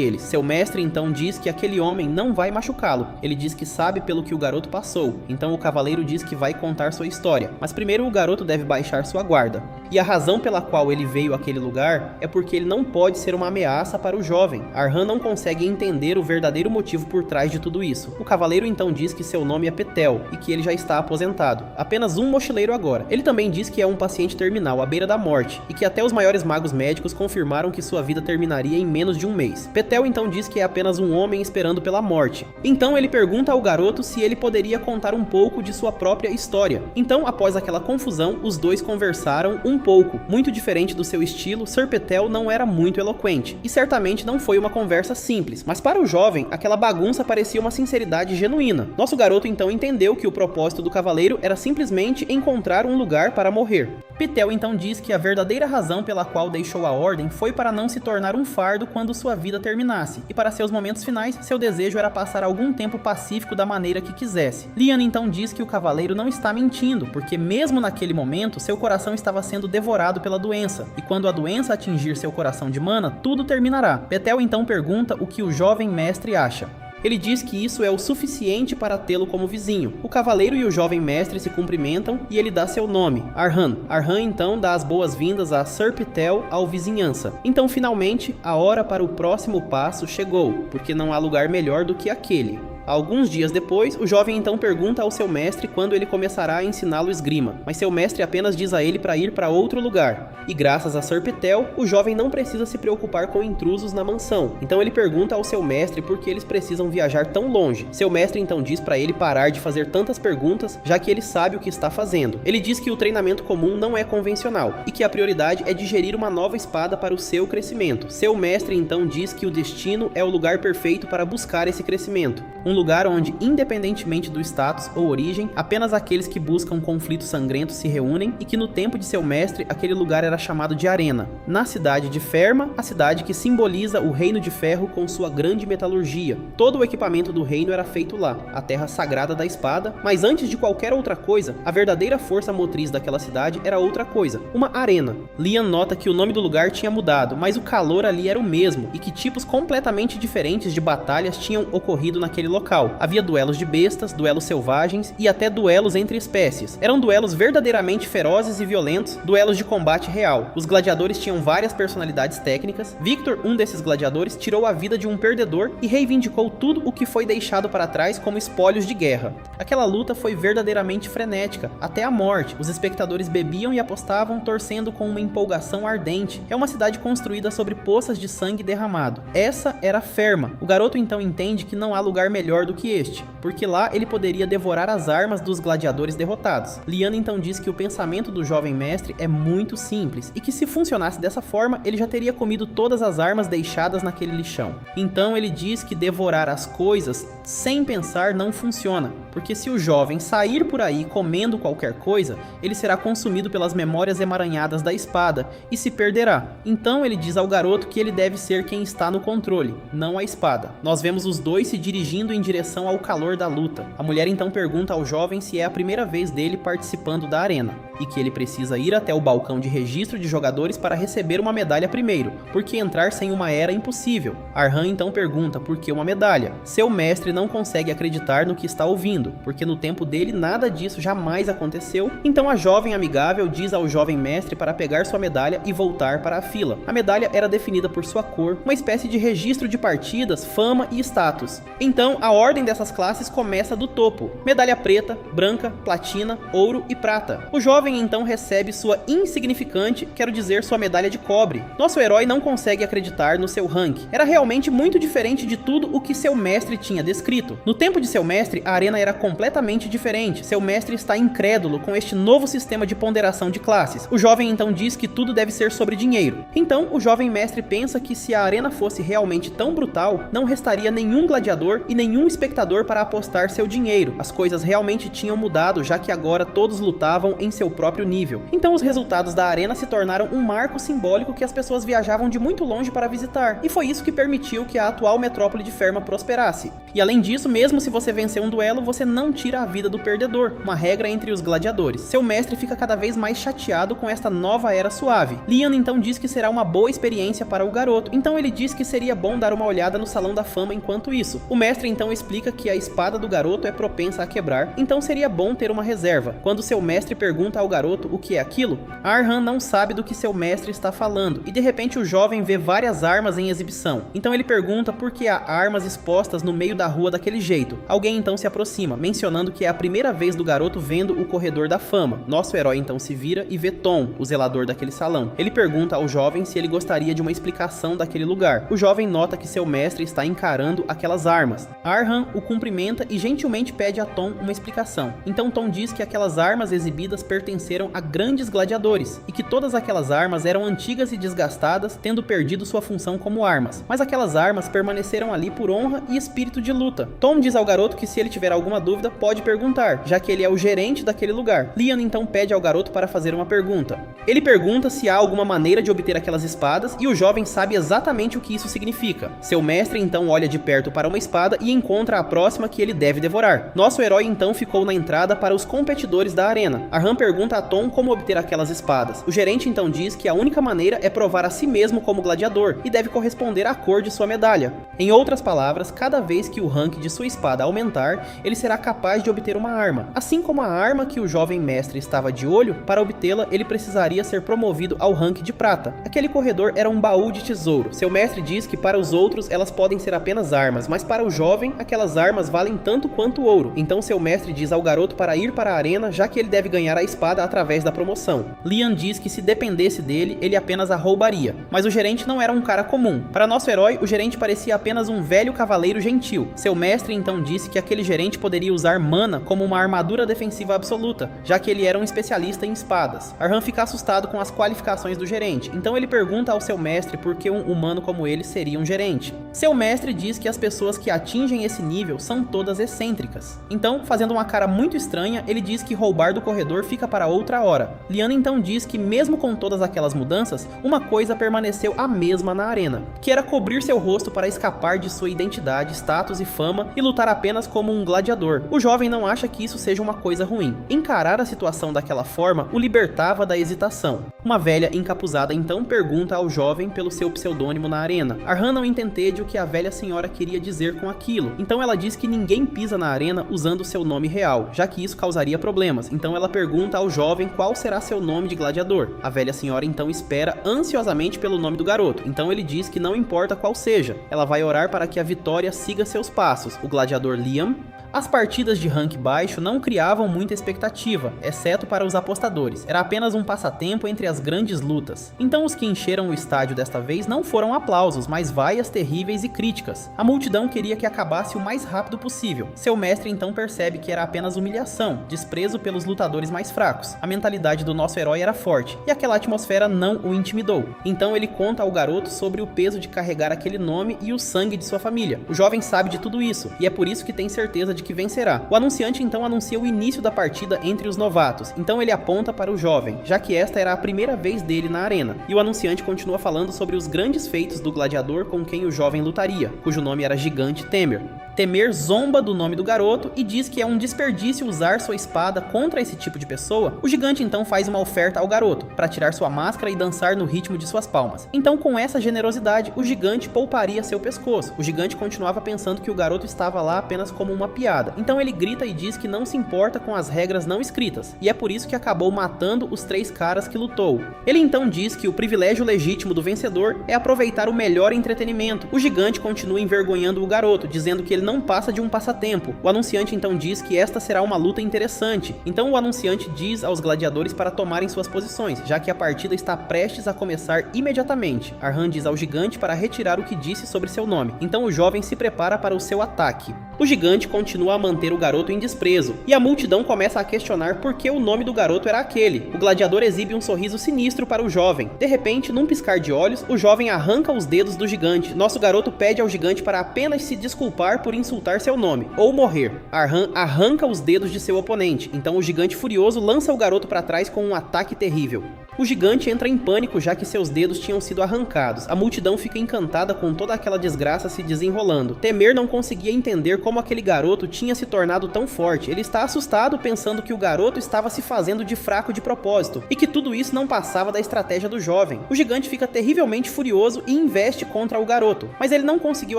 eles. Seu mestre então diz que aquele homem não vai machucá-lo. Ele diz que sabe pelo que o garoto passou. Então o cavaleiro diz que vai contar sua história, mas primeiro o garoto deve baixar sua guarda. E a razão pela qual ele veio àquele lugar é porque ele não pode ser uma ameaça para o jovem. Arhan não consegue entender o verdadeiro motivo por trás de tudo isso. O cavaleiro então diz que seu nome é Petel e que ele já está aposentado. Apenas um mochileiro agora. Ele também diz que é um paciente terminal à beira da morte e que até os maiores magos médicos confirmaram que sua vida terminaria em menos de um mês. Petel então diz que é apenas um homem esperando pela morte. Então ele pergunta ao garoto se ele poderia contar um pouco de sua própria história. Então, após aquela confusão, os dois conversaram um pouco. Muito diferente do seu estilo, Sir Petel não era muito eloquente. E certamente não foi uma conversa simples, mas para o jovem, aquela bagunça parecia uma sinceridade genuína. Nosso garoto então entendeu que o propósito do cavaleiro era simplesmente encontrar um lugar para morrer. Petel então diz que a verdadeira razão pela qual deixou a ordem foi para não se tornar um fardo quando sua vida terminasse, e para seus momentos finais, seu desejo era passar algum tempo pacífico da maneira que quisesse. Lian então diz que o cavaleiro não está mentindo, porque mesmo naquele momento, seu coração estava sendo devorado pela doença, e quando a doença atingir seu coração de mana, tudo terminará. Petel então pergunta o que o jovem mestre acha. Ele diz que isso é o suficiente para tê-lo como vizinho. O cavaleiro e o jovem mestre se cumprimentam e ele dá seu nome, Arhan. Arhan então dá as boas-vindas a Sir Petel ao vizinhança. Então finalmente, a hora para o próximo passo chegou, porque não há lugar melhor do que aquele. Alguns dias depois, o jovem então pergunta ao seu mestre quando ele começará a ensiná-lo esgrima, mas seu mestre apenas diz a ele para ir para outro lugar. E graças a Sir Petel, o jovem não precisa se preocupar com intrusos na mansão. Então ele pergunta ao seu mestre por que eles precisam viajar tão longe. Seu mestre então diz para ele parar de fazer tantas perguntas, já que ele sabe o que está fazendo. Ele diz que o treinamento comum não é convencional e que a prioridade é digerir uma nova espada para o seu crescimento. Seu mestre então diz que o destino é o lugar perfeito para buscar esse crescimento. Um lugar onde, independentemente do status ou origem, apenas aqueles que buscam conflito sangrento se reúnem e que no tempo de seu mestre, aquele lugar era chamado de Arena. Na cidade de Ferma, a cidade que simboliza o Reino de Ferro com sua grande metalurgia. Todo o equipamento do reino era feito lá, a terra sagrada da espada, mas antes de qualquer outra coisa, a verdadeira força motriz daquela cidade era outra coisa, uma arena. Lian nota que o nome do lugar tinha mudado, mas o calor ali era o mesmo e que tipos completamente diferentes de batalhas tinham ocorrido naquele local. Havia duelos de bestas, duelos selvagens e até duelos entre espécies. Eram duelos verdadeiramente ferozes e violentos, duelos de combate real. Os gladiadores tinham várias personalidades técnicas. Victor, um desses gladiadores, tirou a vida de um perdedor e reivindicou tudo o que foi deixado para trás como espólios de guerra. Aquela luta foi verdadeiramente frenética, até a morte. Os espectadores bebiam e apostavam, torcendo com uma empolgação ardente. É uma cidade construída sobre poças de sangue derramado. Essa era Ferma. O garoto então entende que não há lugar melhor do que este, porque lá ele poderia devorar as armas dos gladiadores derrotados. Lian então diz que o pensamento do jovem mestre é muito simples e que se funcionasse dessa forma, ele já teria comido todas as armas deixadas naquele lixão. Então ele diz que devorar as coisas sem pensar não funciona, porque se o jovem sair por aí comendo qualquer coisa, ele será consumido pelas memórias emaranhadas da espada e se perderá. Então ele diz ao garoto que ele deve ser quem está no controle, não a espada. Nós vemos os dois se dirigindo em direção ao calor da luta. A mulher então pergunta ao jovem se é a primeira vez dele participando da arena. e que ele precisa ir até o balcão de registro de jogadores para receber uma medalha primeiro, porque entrar sem uma era impossível. Arhan então pergunta por que uma medalha. Seu mestre não consegue acreditar no que está ouvindo, porque no tempo dele nada disso jamais aconteceu. Então a jovem amigável diz ao jovem mestre para pegar sua medalha e voltar para a fila. A medalha era definida por sua cor, uma espécie de registro de partidas, fama e status. Então a ordem dessas classes começa do topo: medalha preta, branca, platina, ouro e prata. O jovem então recebe sua insignificante, quero dizer, sua medalha de cobre. Nosso herói não consegue acreditar no seu rank. Era realmente muito diferente de tudo o que seu mestre tinha descrito. No tempo de seu mestre, a arena era completamente diferente. Seu mestre está incrédulo com este novo sistema de ponderação de classes. O jovem então diz que tudo deve ser sobre dinheiro. Então o jovem mestre pensa que se a arena fosse realmente tão brutal, não restaria nenhum gladiador e nenhum espectador para apostar seu dinheiro. As coisas realmente tinham mudado, já que agora todos lutavam em seu próprio nível. Então os resultados da arena se tornaram um marco simbólico que as pessoas viajavam de muito longe para visitar, e foi isso que permitiu que a atual metrópole de Ferma prosperasse. E além disso, mesmo se você vencer um duelo, você não tira a vida do perdedor, uma regra entre os gladiadores. Seu mestre fica cada vez mais chateado com esta nova era suave. Liam então diz que será uma boa experiência para o garoto, então ele diz que seria bom dar uma olhada no Salão da Fama enquanto isso. O mestre então explica que a espada do garoto é propensa a quebrar, então seria bom ter uma reserva. Quando seu mestre pergunta ao garoto o que é aquilo, Arhan não sabe do que seu mestre está falando, e de repente o jovem vê várias armas em exibição. Então ele pergunta por que há armas expostas no meio da rua daquele jeito. Alguém então se aproxima, mencionando que é a primeira vez do garoto vendo o corredor da fama. Nosso herói então se vira e vê Tom, o zelador daquele salão. Ele pergunta ao jovem se ele gostaria de uma explicação daquele lugar. O jovem nota que seu mestre está encarando aquelas armas. Arhan o cumprimenta e gentilmente pede a Tom uma explicação. Então Tom diz que aquelas armas exibidas pertenceram a grandes gladiadores, e que todas aquelas armas eram antigas e desgastadas, tendo perdido sua função como armas. Mas aquelas armas permaneceram ali por honra e espírito de luta. Tom diz ao garoto que se ele tiver alguma dúvida, pode perguntar, já que ele é o gerente daquele lugar. Liam então pede ao garoto para fazer uma pergunta. Ele pergunta se há alguma maneira de obter aquelas espadas, e o jovem sabe exatamente o que isso significa. Seu mestre então olha de perto para uma espada e encontra a próxima que ele deve devorar. Nosso herói então ficou na entrada para os competidores da arena. Arhan pergunta a Tom como obter aquelas espadas. O gerente então diz que a única maneira é provar a si mesmo como gladiador, e deve corresponder à cor de sua medalha. Em outras palavras, cada vez que o rank de sua espada aumentar, ele será capaz de obter uma arma. Assim como a arma que o jovem mestre estava de olho, para obtê-la ele precisaria ser promovido ao rank de prata. Aquele corredor era um baú de tesouro. Seu mestre diz que para os outros elas podem ser apenas armas, mas para o jovem aquelas armas valem tanto quanto ouro. Então seu mestre diz ao garoto para ir para a arena, já que ele deve ganhar a espada através da promoção. Liam diz que se dependesse dele, ele apenas a roubaria. Mas o gerente não era um cara comum. Para nosso herói, o gerente parecia apenas um velho cavaleiro gentil. Seu mestre então disse que aquele gerente poderia usar mana como uma armadura defensiva absoluta, já que ele era um especialista em espadas. Arhan fica assustado com as qualificações do gerente, então ele pergunta ao seu mestre por que um humano como ele seria um gerente. Seu mestre diz que as pessoas que atingem esse nível são todas excêntricas. Então, fazendo uma cara muito estranha, ele diz que roubar do corredor fica para outra hora. Liam então diz que mesmo com todas aquelas mudanças, uma coisa permaneceu a mesma na arena, que era cobrir seu rosto para escapar de sua identidade, status e fama e lutar apenas como um gladiador. O jovem não acha que isso seja uma coisa ruim. Encarar a situação daquela forma o libertava da hesitação. Uma velha encapuzada então pergunta ao jovem pelo seu pseudônimo na arena. Arhan não entende o que a velha senhora queria dizer com aquilo, então ela diz que ninguém pisa na arena usando seu nome real, já que isso causaria problemas. Então ela pergunta ao jovem qual será seu nome de gladiador. A velha senhora então espera ansiosamente pelo nome do garoto, então ele diz que não importa qual seja, ela vai orar para que a vitória siga seus passos. O gladiador Liam. As partidas de rank baixo não criavam muita expectativa, exceto para os apostadores. Era apenas um passatempo entre as grandes lutas. Então os que encheram o estádio desta vez não foram aplausos, mas vaias terríveis e críticas. A multidão queria que acabasse o mais rápido possível. Seu mestre então percebe que era apenas humilhação, desprezo pelos lutadores mais fracos. A mentalidade do nosso herói era forte, e aquela atmosfera não o intimidou. Então ele conta ao garoto sobre o peso de carregar aquele nome e o sangue de sua família. O jovem sabe de tudo isso, e é por isso que tem certeza de de que vencerá. O anunciante então anuncia o início da partida entre os novatos, então ele aponta para o jovem, já que esta era a primeira vez dele na arena. E o anunciante continua falando sobre os grandes feitos do gladiador com quem o jovem lutaria, cujo nome era Gigante Temer. Temer zomba do nome do garoto e diz que é um desperdício usar sua espada contra esse tipo de pessoa. O gigante então faz uma oferta ao garoto, para tirar sua máscara e dançar no ritmo de suas palmas. Então, com essa generosidade, o gigante pouparia seu pescoço. O gigante continuava pensando que o garoto estava lá apenas como uma piada. Então ele grita e diz que não se importa com as regras não escritas, e é por isso que acabou matando os 3 caras que lutou. Ele então diz que o privilégio legítimo do vencedor é aproveitar o melhor entretenimento. O gigante continua envergonhando o garoto, dizendo que ele não passa de um passatempo. O anunciante então diz que esta será uma luta interessante. Então o anunciante diz aos gladiadores para tomarem suas posições, já que a partida está prestes a começar imediatamente. Arhan diz ao gigante para retirar o que disse sobre seu nome. Então o jovem se prepara para o seu ataque. O gigante continua a manter o garoto em desprezo, e a multidão começa a questionar por que o nome do garoto era aquele. O gladiador exibe um sorriso sinistro para o jovem. De repente, num piscar de olhos, o jovem arranca os dedos do gigante. Nosso garoto pede ao gigante para apenas se desculpar por insultar seu nome, ou morrer. Arhan arranca os dedos de seu oponente, então o gigante furioso lança o garoto para trás com um ataque terrível. O gigante entra em pânico já que seus dedos tinham sido arrancados. A multidão fica encantada com toda aquela desgraça se desenrolando. Temer não conseguia entender como aquele garoto tinha se tornado tão forte. Ele está assustado pensando que o garoto estava se fazendo de fraco de propósito e que tudo isso não passava da estratégia do jovem. O gigante fica terrivelmente furioso e investe contra o garoto, mas ele não conseguiu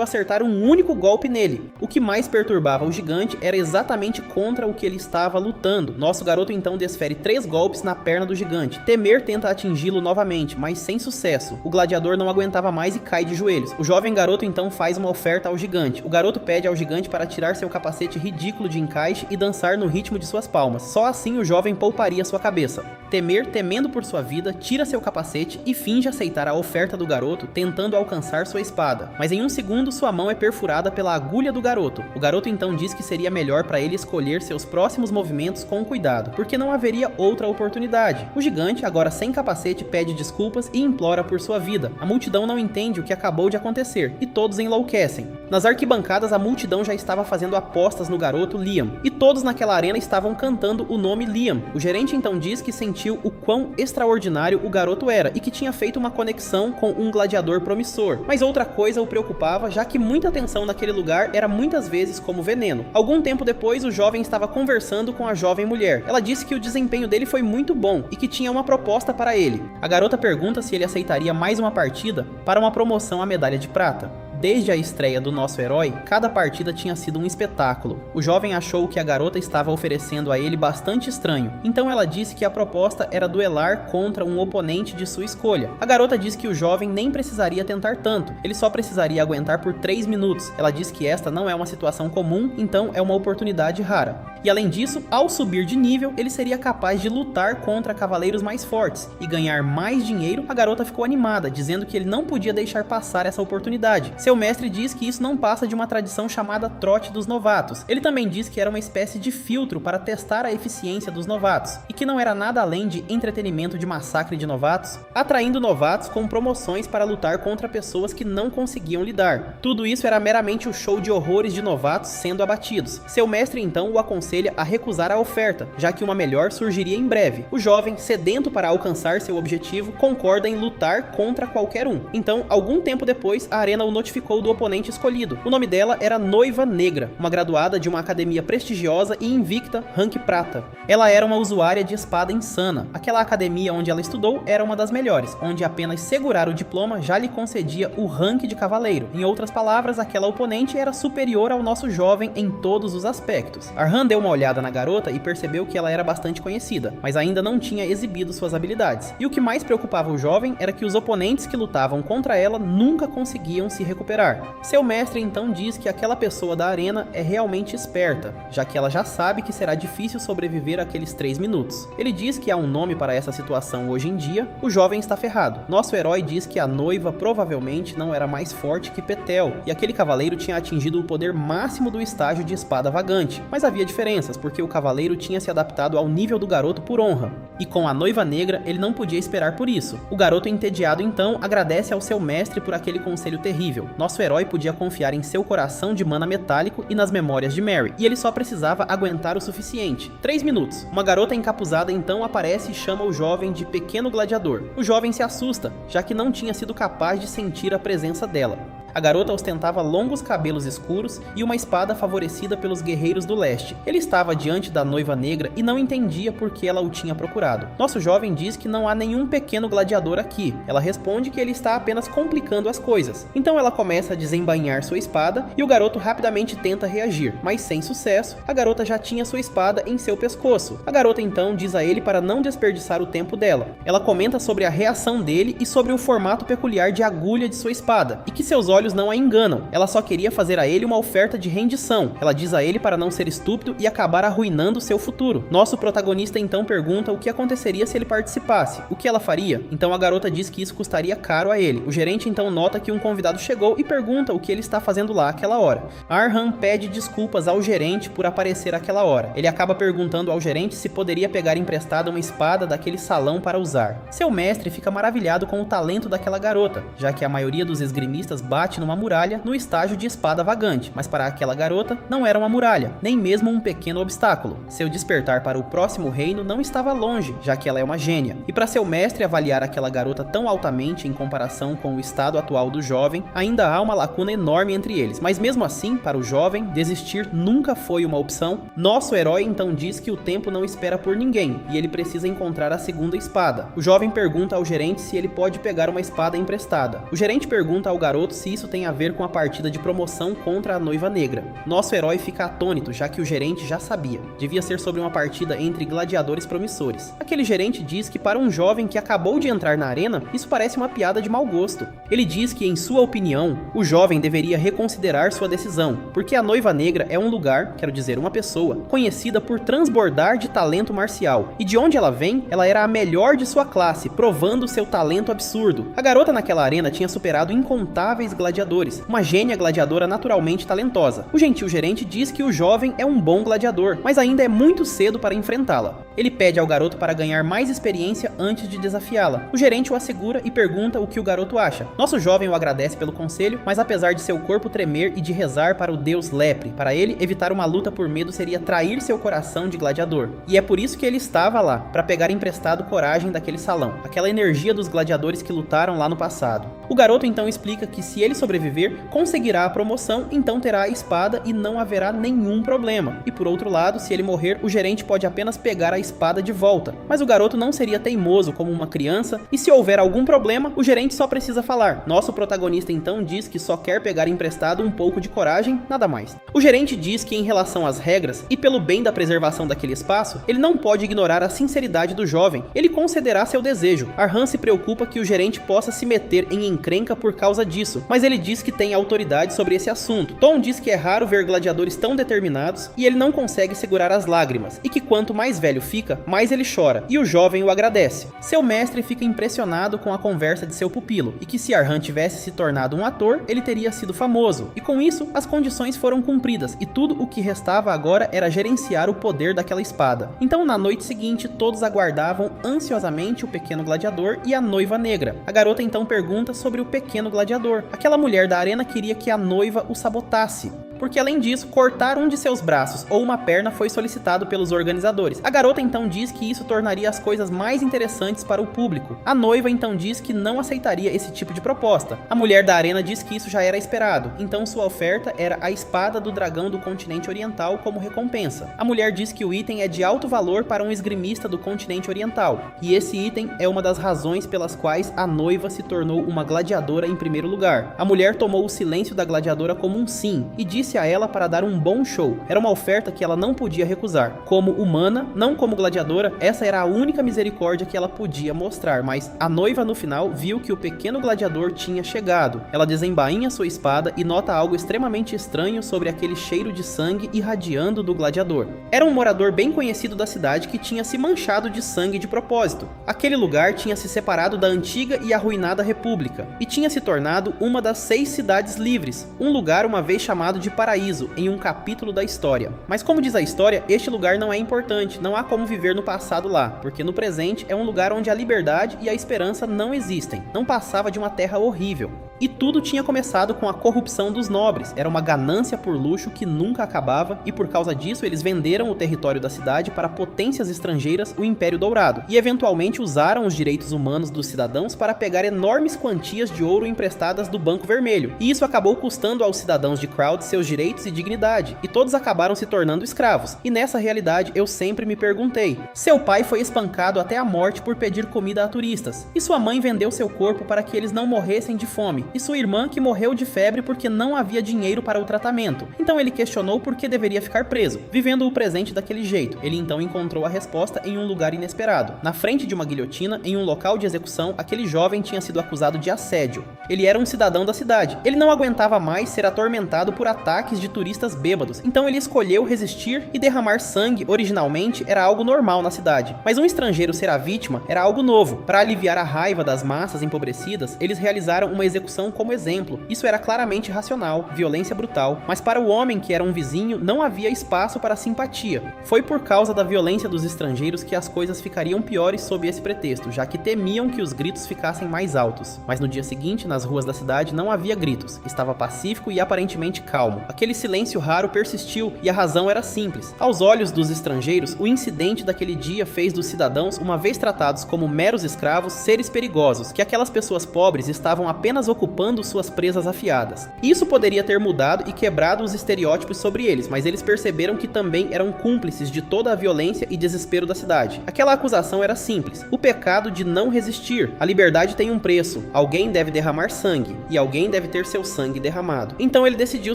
acertar um único golpe nele. O que mais perturbava o gigante era exatamente contra o que ele estava lutando. Nosso garoto então desfere 3 golpes na perna do gigante. Temer tenta atingi-lo novamente, mas sem sucesso. O gladiador não aguentava mais e cai de joelhos. O jovem garoto então faz uma oferta ao gigante. O garoto pede ao gigante para tirar seu capacete ridículo de encaixe e dançar no ritmo de suas palmas. Só assim o jovem pouparia sua cabeça. Temer, temendo por sua vida, tira seu capacete e finge aceitar a oferta do garoto, tentando alcançar sua espada. Mas em um segundo sua mão é perfurada pela agulha do garoto. O garoto então diz que seria melhor para ele escolher seus próximos movimentos com cuidado, porque não haveria outra oportunidade. O gigante, agora sem capacete, pede desculpas e implora por sua vida. A multidão não entende o que acabou de acontecer e todos enlouquecem. Nas arquibancadas, a multidão já estava fazendo apostas no garoto Liam, e todos naquela arena estavam cantando o nome Liam. O gerente então diz que sentiu o quão extraordinário o garoto era e que tinha feito uma conexão com um gladiador promissor. Mas outra coisa o preocupava, já que muita atenção naquele lugar era muitas vezes como veneno. Algum tempo depois, o jovem estava conversando com a jovem mulher. Ela disse que o desempenho dele foi muito bom e que tinha uma proposta para ele. A garota pergunta se ele aceitaria mais uma partida para uma promoção à medalha de prata. Desde a estreia do nosso herói, cada partida tinha sido um espetáculo. O jovem achou que a garota estava oferecendo a ele bastante estranho, então ela disse que a proposta era duelar contra um oponente de sua escolha. A garota disse que o jovem nem precisaria tentar tanto, ele só precisaria aguentar por 3 minutos. Ela disse que esta não é uma situação comum, então é uma oportunidade rara. E além disso, ao subir de nível, ele seria capaz de lutar contra cavaleiros mais fortes e ganhar mais dinheiro. A garota ficou animada, dizendo que ele não podia deixar passar essa oportunidade. Seu mestre diz que isso não passa de uma tradição chamada trote dos novatos. Ele também diz que era uma espécie de filtro para testar a eficiência dos novatos, e que não era nada além de entretenimento de massacre de novatos, atraindo novatos com promoções para lutar contra pessoas que não conseguiam lidar. Tudo isso era meramente o show de horrores de novatos sendo abatidos. Seu mestre então o aconselha a recusar a oferta, já que uma melhor surgiria em breve. O jovem, sedento para alcançar seu objetivo, concorda em lutar contra qualquer um. Então, algum tempo depois, a arena o notificou do oponente escolhido. O nome dela era Noiva Negra, uma graduada de uma academia prestigiosa e invicta, rank prata. Ela era uma usuária de espada insana. Aquela academia onde ela estudou era uma das melhores, onde apenas segurar o diploma já lhe concedia o rank de cavaleiro. Em outras palavras, aquela oponente era superior ao nosso jovem em todos os aspectos. Arhan deu uma olhada na garota e percebeu que ela era bastante conhecida, mas ainda não tinha exibido suas habilidades. E o que mais preocupava o jovem era que os oponentes que lutavam contra ela nunca conseguiam se recuperar. Seu mestre então diz que aquela pessoa da arena é realmente esperta, já que ela já sabe que será difícil sobreviver àqueles 3 minutos. Ele diz que há um nome para essa situação hoje em dia. O jovem está ferrado. Nosso herói diz que a noiva provavelmente não era mais forte que Petel, e aquele cavaleiro tinha atingido o poder máximo do estágio de espada vagante, mas havia diferença. diferenças, porque o cavaleiro tinha se adaptado ao nível do garoto por honra, e com a noiva negra ele não podia esperar por isso. O garoto entediado então agradece ao seu mestre por aquele conselho terrível. Nosso herói podia confiar em seu coração de mana metálico e nas memórias de Mary, e ele só precisava aguentar o suficiente. 3 minutos. Uma garota encapuzada então aparece e chama o jovem de pequeno gladiador. O jovem se assusta, já que não tinha sido capaz de sentir a presença dela. A garota ostentava longos cabelos escuros e uma espada favorecida pelos guerreiros do leste. Ele estava diante da noiva negra e não entendia por que ela o tinha procurado. Nosso jovem diz que não há nenhum pequeno gladiador aqui. Ela responde que ele está apenas complicando as coisas. Então ela começa a desembainhar sua espada e o garoto rapidamente tenta reagir, mas sem sucesso. A garota já tinha sua espada em seu pescoço. A garota então diz a ele para não desperdiçar o tempo dela. Ela comenta sobre a reação dele e sobre o formato peculiar de agulha de sua espada, e que seus olhos não a enganam. Ela só queria fazer a ele uma oferta de rendição. Ela diz a ele para não ser estúpido e acabar arruinando seu futuro. Nosso protagonista então pergunta o que aconteceria se ele participasse. O que ela faria? Então a garota diz que isso custaria caro a ele. O gerente então nota que um convidado chegou e pergunta o que ele está fazendo lá àquela hora. Arhan pede desculpas ao gerente por aparecer àquela hora. Ele acaba perguntando ao gerente se poderia pegar emprestada uma espada daquele salão para usar. Seu mestre fica maravilhado com o talento daquela garota, já que a maioria dos esgrimistas bate numa muralha no estágio de espada vagante, mas para aquela garota não era uma muralha, nem mesmo um pequeno obstáculo. Seu despertar para o próximo reino não estava longe, já que ela é uma gênia. E para seu mestre avaliar aquela garota tão altamente em comparação com o estado atual do jovem, ainda há uma lacuna enorme entre eles. Mas mesmo assim, para o jovem, desistir nunca foi uma opção. Nosso herói então diz que o tempo não espera por ninguém, e ele precisa encontrar a segunda espada. O jovem pergunta ao gerente se ele pode pegar uma espada emprestada. O gerente pergunta ao garoto se isso tem a ver com a partida de promoção contra a noiva negra. Nosso herói fica atônito, já que o gerente já sabia. Devia ser sobre uma partida entre gladiadores promissores. Aquele gerente diz que para um jovem que acabou de entrar na arena, isso parece uma piada de mau gosto. Ele diz que, em sua opinião, o jovem deveria reconsiderar sua decisão, porque a noiva negra é um lugar, quero dizer, uma pessoa, conhecida por transbordar de talento marcial. E de onde ela vem, ela era a melhor de sua classe, provando seu talento absurdo. A garota naquela arena tinha superado incontáveis gladiadores, uma gênia gladiadora naturalmente talentosa. O gentil gerente diz que o jovem é um bom gladiador, mas ainda é muito cedo para enfrentá-la. Ele pede ao garoto para ganhar mais experiência antes de desafiá-la. O gerente o assegura e pergunta o que o garoto acha. Nosso jovem o agradece pelo conselho, mas apesar de seu corpo tremer e de rezar para o deus lepre, para ele, evitar uma luta por medo seria trair seu coração de gladiador. E é por isso que ele estava lá, para pegar emprestado coragem daquele salão, aquela energia dos gladiadores que lutaram lá no passado. O garoto então explica que se ele sobreviver, conseguirá a promoção, então terá a espada e não haverá nenhum problema. E por outro lado, se ele morrer, o gerente pode apenas pegar a espada de volta. Mas o garoto não seria teimoso como uma criança, e se houver algum problema, o gerente só precisa falar. Nosso protagonista então diz que só quer pegar emprestado um pouco de coragem, nada mais. O gerente diz que em relação às regras, e pelo bem da preservação daquele espaço, ele não pode ignorar a sinceridade do jovem. Ele concederá seu desejo. Arhan se preocupa que o gerente possa se meter em encrenca por causa disso, mas ele diz que tem autoridade sobre esse assunto. Tom diz que é raro ver gladiadores tão determinados e ele não consegue segurar as lágrimas, e que quanto mais velho fica, mais ele chora, e o jovem o agradece. Seu mestre fica impressionado com a conversa de seu pupilo, e que se Arhan tivesse se tornado um ator, ele teria sido famoso, e com isso as condições foram cumpridas, e tudo o que restava agora era gerenciar o poder daquela espada. Então na noite seguinte, todos aguardavam ansiosamente o pequeno gladiador e a noiva negra. A garota então pergunta sobre o pequeno gladiador. Aquela mulher da arena queria que a noiva o sabotasse, porque além disso, cortar um de seus braços ou uma perna foi solicitado pelos organizadores. A garota então diz que isso tornaria as coisas mais interessantes para o público. A noiva então diz que não aceitaria esse tipo de proposta. A mulher da arena diz que isso já era esperado, então sua oferta era a espada do dragão do continente oriental como recompensa. A mulher diz que o item é de alto valor para um esgrimista do continente oriental, e esse item é uma das razões pelas quais a noiva se tornou uma gladiadora em primeiro lugar. A mulher tomou o silêncio da gladiadora como um sim, e disse a ela para dar um bom show. Era uma oferta que ela não podia recusar. Como humana, não como gladiadora, essa era a única misericórdia que ela podia mostrar, mas a noiva no final viu que o pequeno gladiador tinha chegado. Ela desembainha sua espada e nota algo extremamente estranho sobre aquele cheiro de sangue irradiando do gladiador. Era um morador bem conhecido da cidade que tinha se manchado de sangue de propósito. Aquele lugar tinha se separado da antiga e arruinada república, e tinha se tornado uma das 6 cidades livres, um lugar uma vez chamado de paraíso em um capítulo da história. Mas como diz a história, este lugar não é importante, não há como viver no passado lá, porque no presente é um lugar onde a liberdade e a esperança não existem. Não passava de uma terra horrível. E tudo tinha começado com a corrupção dos nobres. Era uma ganância por luxo que nunca acabava, e por causa disso eles venderam o território da cidade para potências estrangeiras, o Império Dourado, e eventualmente usaram os direitos humanos dos cidadãos para pegar enormes quantias de ouro emprestadas do Banco Vermelho. E isso acabou custando aos cidadãos de Crowd seus direitos e dignidade, e todos acabaram se tornando escravos. E nessa realidade eu sempre me perguntei: seu pai foi espancado até a morte por pedir comida a turistas, e sua mãe vendeu seu corpo para que eles não morressem de fome, e sua irmã que morreu de febre porque não havia dinheiro para o tratamento. Então ele questionou por que deveria ficar preso, vivendo o presente daquele jeito. Ele então encontrou a resposta em um lugar inesperado. Na frente de uma guilhotina, em um local de execução, aquele jovem tinha sido acusado de assédio. Ele era um cidadão da cidade. Ele não aguentava mais ser atormentado por ataques de turistas bêbados, então ele escolheu resistir e derramar sangue. Originalmente era algo normal na cidade, mas um estrangeiro ser a vítima era algo novo. Para aliviar a raiva das massas empobrecidas, eles realizaram uma execução como exemplo. Isso era claramente racional, violência brutal, mas para o homem que era um vizinho não havia espaço para simpatia. Foi por causa da violência dos estrangeiros que as coisas ficariam piores sob esse pretexto, já que temiam que os gritos ficassem mais altos. Mas no dia seguinte, nas ruas da cidade não havia gritos, estava pacífico e aparentemente calmo. Aquele silêncio raro persistiu e a razão era simples. Aos olhos dos estrangeiros, o incidente daquele dia fez dos cidadãos, uma vez tratados como meros escravos, seres perigosos, que aquelas pessoas pobres estavam apenas ocupando suas presas afiadas. Isso poderia ter mudado e quebrado os estereótipos sobre eles, mas eles perceberam que também eram cúmplices de toda a violência e desespero da cidade. Aquela acusação era simples: o pecado de não resistir. A liberdade tem um preço, alguém deve derramar sangue, e alguém deve ter seu sangue derramado. Então ele decidiu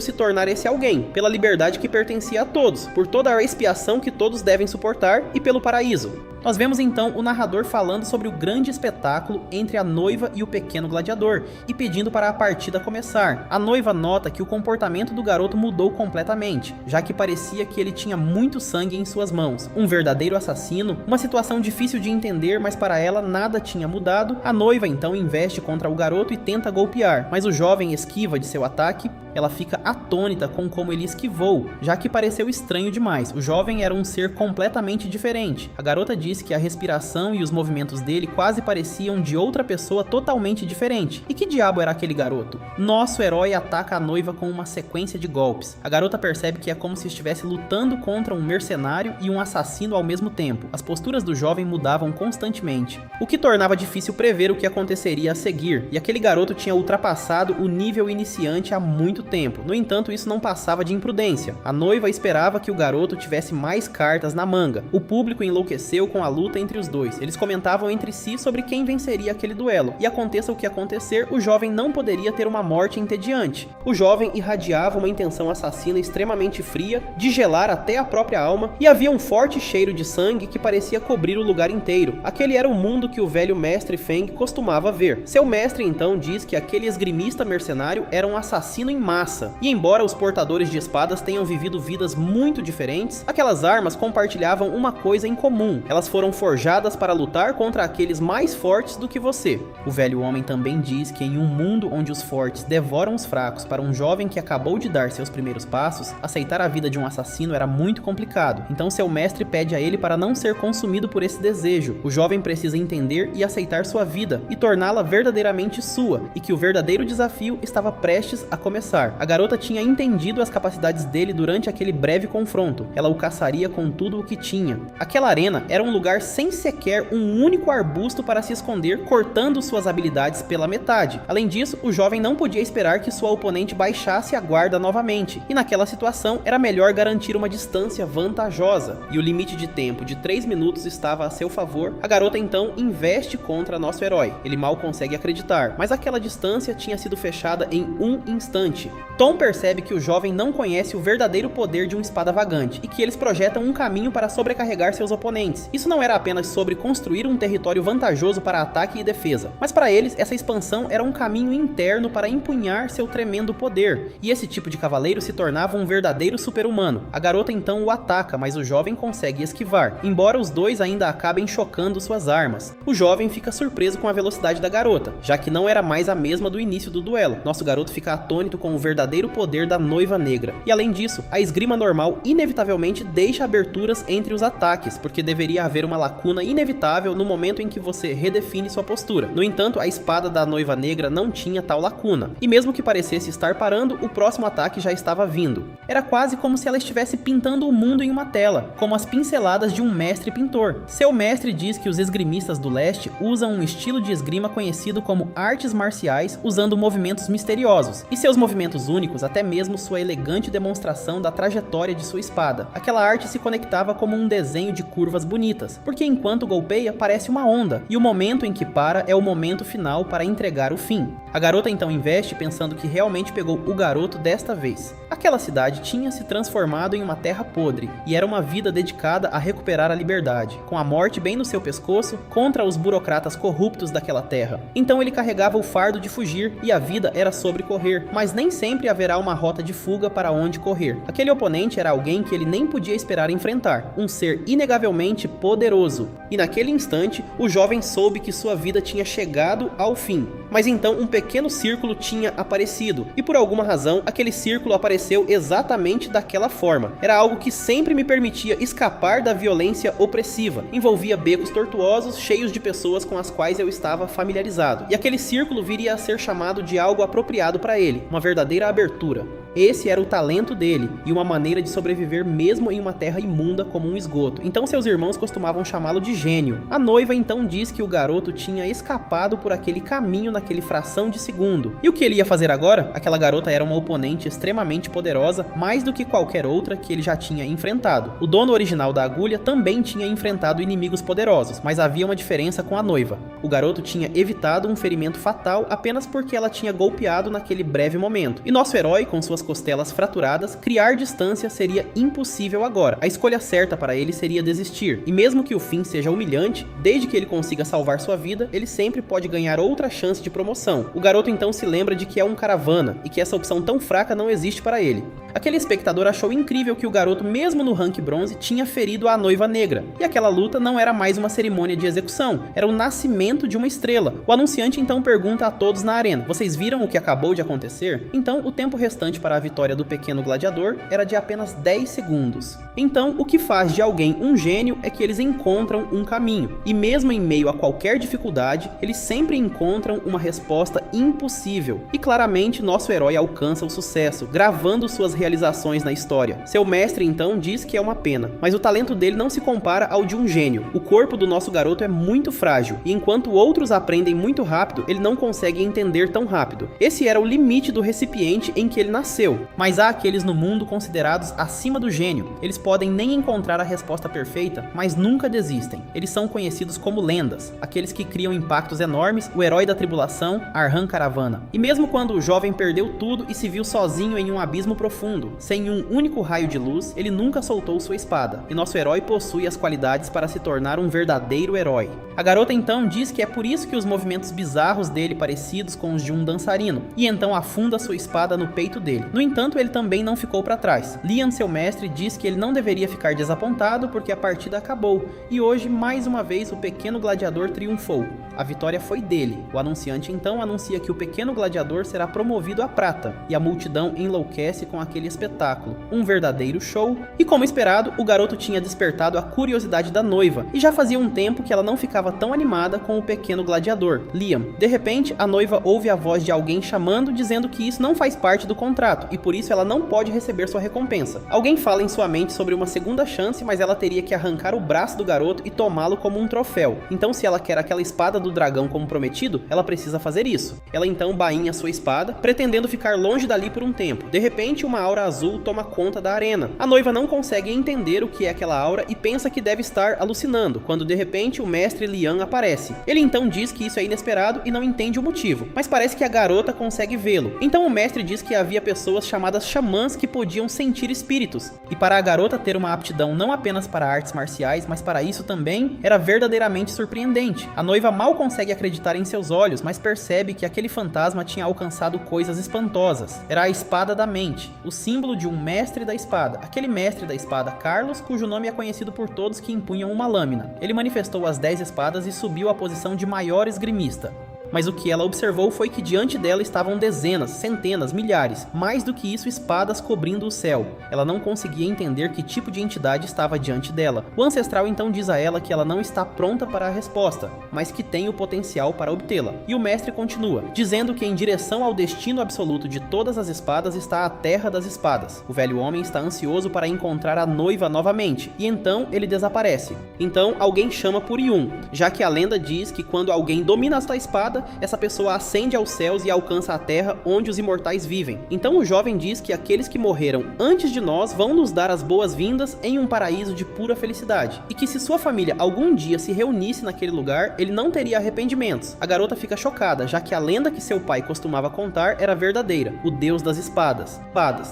se tornar esse alguém, pela liberdade que pertencia a todos, por toda a expiação que todos devem suportar e pelo paraíso. Nós vemos então o narrador falando sobre o grande espetáculo entre a noiva e o pequeno gladiador, e pedindo para a partida começar. A noiva nota que o comportamento do garoto mudou completamente, já que parecia que ele tinha muito sangue em suas mãos. Um verdadeiro assassino, uma situação difícil de entender, mas para ela nada tinha mudado. A noiva então investe contra o garoto e tenta golpear, mas o jovem esquiva de seu ataque. Ela fica atônita com como ele esquivou, já que pareceu estranho demais. O jovem era um ser completamente diferente. A garota disse que a respiração e os movimentos dele quase pareciam de outra pessoa totalmente diferente. E que diabo era aquele garoto? Nosso herói ataca a noiva com uma sequência de golpes. A garota percebe que é como se estivesse lutando contra um mercenário e um assassino ao mesmo tempo. As posturas do jovem mudavam constantemente, o que tornava difícil prever o que aconteceria a seguir. E aquele garoto tinha ultrapassado o nível iniciante há muito tempo. No entanto, isso não passava de imprudência. A noiva esperava que o garoto tivesse mais cartas na manga. O público enlouqueceu com a luta entre os dois. Eles comentavam entre si sobre quem venceria aquele duelo. E aconteça o que acontecer, o jovem não poderia ter uma morte entediante. O jovem irradiava uma intenção assassina extremamente fria, de gelar até a própria alma, e havia um forte cheiro de sangue que parecia cobrir o lugar inteiro. Aquele era o mundo que o velho mestre Feng costumava ver. Seu mestre então diz que aquele esgrimista mercenário era um assassino em massa. E embora os portadores de espadas tenham vivido vidas muito diferentes, aquelas armas compartilhavam uma coisa em comum: elas foram forjadas para lutar contra aqueles mais fortes do que você. O velho homem também diz que em um mundo onde os fortes devoram os fracos, para um jovem que acabou de dar seus primeiros passos, aceitar a vida de um assassino era muito complicado. Então seu mestre pede a ele para não ser consumido por esse desejo. O jovem precisa entender e aceitar sua vida e torná-la verdadeiramente sua, e que o verdadeiro desafio estava prestes a começar. A garota tinha entendido as capacidades dele durante aquele breve confronto. Ela o caçaria com tudo o que tinha. Aquela arena era um lugar sem sequer um único arbusto para se esconder, cortando suas habilidades pela metade. Além disso, o jovem não podia esperar que sua oponente baixasse a guarda novamente, e naquela situação era melhor garantir uma distância vantajosa, e o limite de tempo de 3 minutos estava a seu favor. A garota então investe contra nosso herói. Ele mal consegue acreditar, mas aquela distância tinha sido fechada em um instante. Tom percebe que o jovem não conhece o verdadeiro poder de uma espada vagante, e que eles projetam um caminho para sobrecarregar seus oponentes. Isso não era apenas sobre construir um território vantajoso para ataque e defesa, mas para eles essa expansão era um caminho interno para empunhar seu tremendo poder, e esse tipo de cavaleiro se tornava um verdadeiro super-humano. A garota então o ataca, mas o jovem consegue esquivar, embora os dois ainda acabem chocando suas armas. O jovem fica surpreso com a velocidade da garota, já que não era mais a mesma do início do duelo. Nosso garoto fica atônito com o verdadeiro poder da Noiva Negra. E além disso, a esgrima normal inevitavelmente deixa aberturas entre os ataques, porque deveria haver uma lacuna inevitável no momento em que você redefine sua postura. No entanto, a espada da Noiva Negra não tinha tal lacuna, e mesmo que parecesse estar parando, o próximo ataque já estava vindo. Era quase como se ela estivesse pintando o mundo em uma tela, como as pinceladas de um mestre pintor. Seu mestre diz que os esgrimistas do leste usam um estilo de esgrima conhecido como artes marciais, usando movimentos misteriosos, e seus movimentos únicos, até mesmo sua elegante demonstração da trajetória de sua espada. Aquela arte se conectava como um desenho de curvas bonitas, porque enquanto golpeia parece uma onda, e o momento em que para é o momento final para entregar o fim. A garota então investe pensando que realmente pegou o garoto desta vez. Aquela cidade tinha se transformado em uma terra podre, e era uma vida dedicada a recuperar a liberdade, com a morte bem no seu pescoço contra os burocratas corruptos daquela terra. Então ele carregava o fardo de fugir, e a vida era sobre correr, mas nem sempre haverá uma rota de fuga para onde correr. Aquele oponente era alguém que ele nem podia esperar enfrentar, um ser inegavelmente poderoso. E naquele instante, o jovem soube que sua vida tinha chegado ao fim. Mas então um pequeno círculo tinha aparecido, e por alguma razão aquele círculo apareceu exatamente daquela forma. Era algo que sempre me permitia escapar da violência opressiva. Envolvia becos tortuosos cheios de pessoas com as quais eu estava familiarizado, e aquele círculo viria a ser chamado de algo apropriado para ele, uma verdadeira abertura. Esse era o talento dele, e uma maneira de sobreviver mesmo em uma terra imunda como um esgoto. Então seus irmãos costumavam chamá-lo de gênio. A noiva então diz que o garoto tinha escapado por aquele caminho naquele fração de segundo. E o que ele ia fazer agora? Aquela garota era uma oponente extremamente poderosa, mais do que qualquer outra que ele já tinha enfrentado. O dono original da agulha também tinha enfrentado inimigos poderosos, mas havia uma diferença com a noiva. O garoto tinha evitado um ferimento fatal apenas porque ela tinha golpeado naquele breve momento. E nosso herói, com suas costelas fraturadas, criar distância seria impossível agora. A escolha certa para ele seria desistir, e mesmo que o fim seja humilhante, desde que ele consiga salvar sua vida, ele sempre pode ganhar outra chance de promoção. O garoto então se lembra de que é um caravana, e que essa opção tão fraca não existe para ele. Aquele espectador achou incrível que o garoto, mesmo no rank bronze, tinha ferido a Noiva Negra, e aquela luta não era mais uma cerimônia de execução, era o nascimento de uma estrela. O anunciante então pergunta a todos na arena: vocês viram o que acabou de acontecer? Então o tempo restante para a vitória do pequeno gladiador era de apenas 10 segundos. Então o que faz de alguém um gênio é que eles encontram um caminho, e mesmo em meio a qualquer dificuldade, eles sempre encontram uma resposta impossível. E claramente nosso herói alcança o sucesso, gravando suas realizações na história. Seu mestre então diz que é uma pena, mas o talento dele não se compara ao de um gênio. O corpo do nosso garoto é muito frágil, e enquanto outros aprendem muito rápido, ele não consegue entender tão rápido. Esse era o limite do recipiente em que ele nasceu. Mas há aqueles no mundo considerados acima do gênio. Eles podem nem encontrar a resposta perfeita, mas nunca desistem. Eles são conhecidos como lendas, aqueles que criam impactos enormes, o herói da tribulação, Arhan Caravana. E mesmo quando o jovem perdeu tudo e se viu sozinho em um abismo profundo, sem um único raio de luz, ele nunca soltou sua espada. E nosso herói possui as qualidades para se tornar um verdadeiro herói. A garota então diz que é por isso que os movimentos bizarros dele parecidos com os de um dançarino, e então afunda sua espada no peito dele. No entanto, ele também não ficou para trás. Liam, seu mestre, diz que ele não deveria ficar desapontado porque a partida acabou, e hoje, mais uma vez, o pequeno gladiador triunfou. A vitória foi dele. O anunciante então anuncia que o pequeno gladiador será promovido à prata, e a multidão enlouquece com aquele espetáculo. Um verdadeiro show. E como esperado, o garoto tinha despertado a curiosidade da noiva, e já fazia um tempo que ela não ficava tão animada com o pequeno gladiador, Liam. De repente, a noiva ouve a voz de alguém chamando, dizendo que isso não faz parte do contrato, e por isso ela não pode receber sua recompensa. Alguém fala em sua mente sobre uma segunda chance, mas ela teria que arrancar o braço do garoto e tomá-lo como um troféu. Então, se ela quer aquela espada do dragão como prometido, ela precisa fazer isso. Ela então bainha sua espada, pretendendo ficar longe dali por um tempo. De repente, uma aura azul toma conta da arena. A noiva não consegue entender o que é aquela aura e pensa que deve estar alucinando, quando de repente o mestre Liam aparece. Ele então diz que isso é inesperado e não entende o motivo, mas parece que a garota consegue vê-lo. Então o mestre diz que havia pessoas chamadas xamãs que podiam sentir espíritos, e para a garota ter uma aptidão não apenas para artes marciais, mas para isso também, era verdadeiramente surpreendente. A noiva mal consegue acreditar em seus olhos, mas percebe que aquele fantasma tinha alcançado coisas espantosas. Era a espada da mente, o símbolo de um mestre da espada, aquele mestre da espada Carlos, cujo nome é conhecido por todos que empunham uma lâmina. Ele manifestou as 10 espadas e subiu à posição de maior esgrimista. mas o que ela observou foi que diante dela estavam dezenas, centenas, milhares, mais do que isso, espadas cobrindo o céu. Ela não conseguia entender que tipo de entidade estava diante dela. O ancestral então diz a ela que ela não está pronta para a resposta, mas que tem o potencial para obtê-la. E o mestre continua, dizendo que em direção ao destino absoluto de todas as espadas está a Terra das Espadas. O velho homem está ansioso para encontrar a noiva novamente, e então ele desaparece. Então alguém chama por Yun, já que a lenda diz que quando alguém domina esta espada, essa pessoa ascende aos céus e alcança a terra onde os imortais vivem. Então o jovem diz que aqueles que morreram antes de nós vão nos dar as boas-vindas em um paraíso de pura felicidade, e que se sua família algum dia se reunisse naquele lugar, ele não teria arrependimentos. A garota fica chocada, já que a lenda que seu pai costumava contar era verdadeira, o deus das espadas.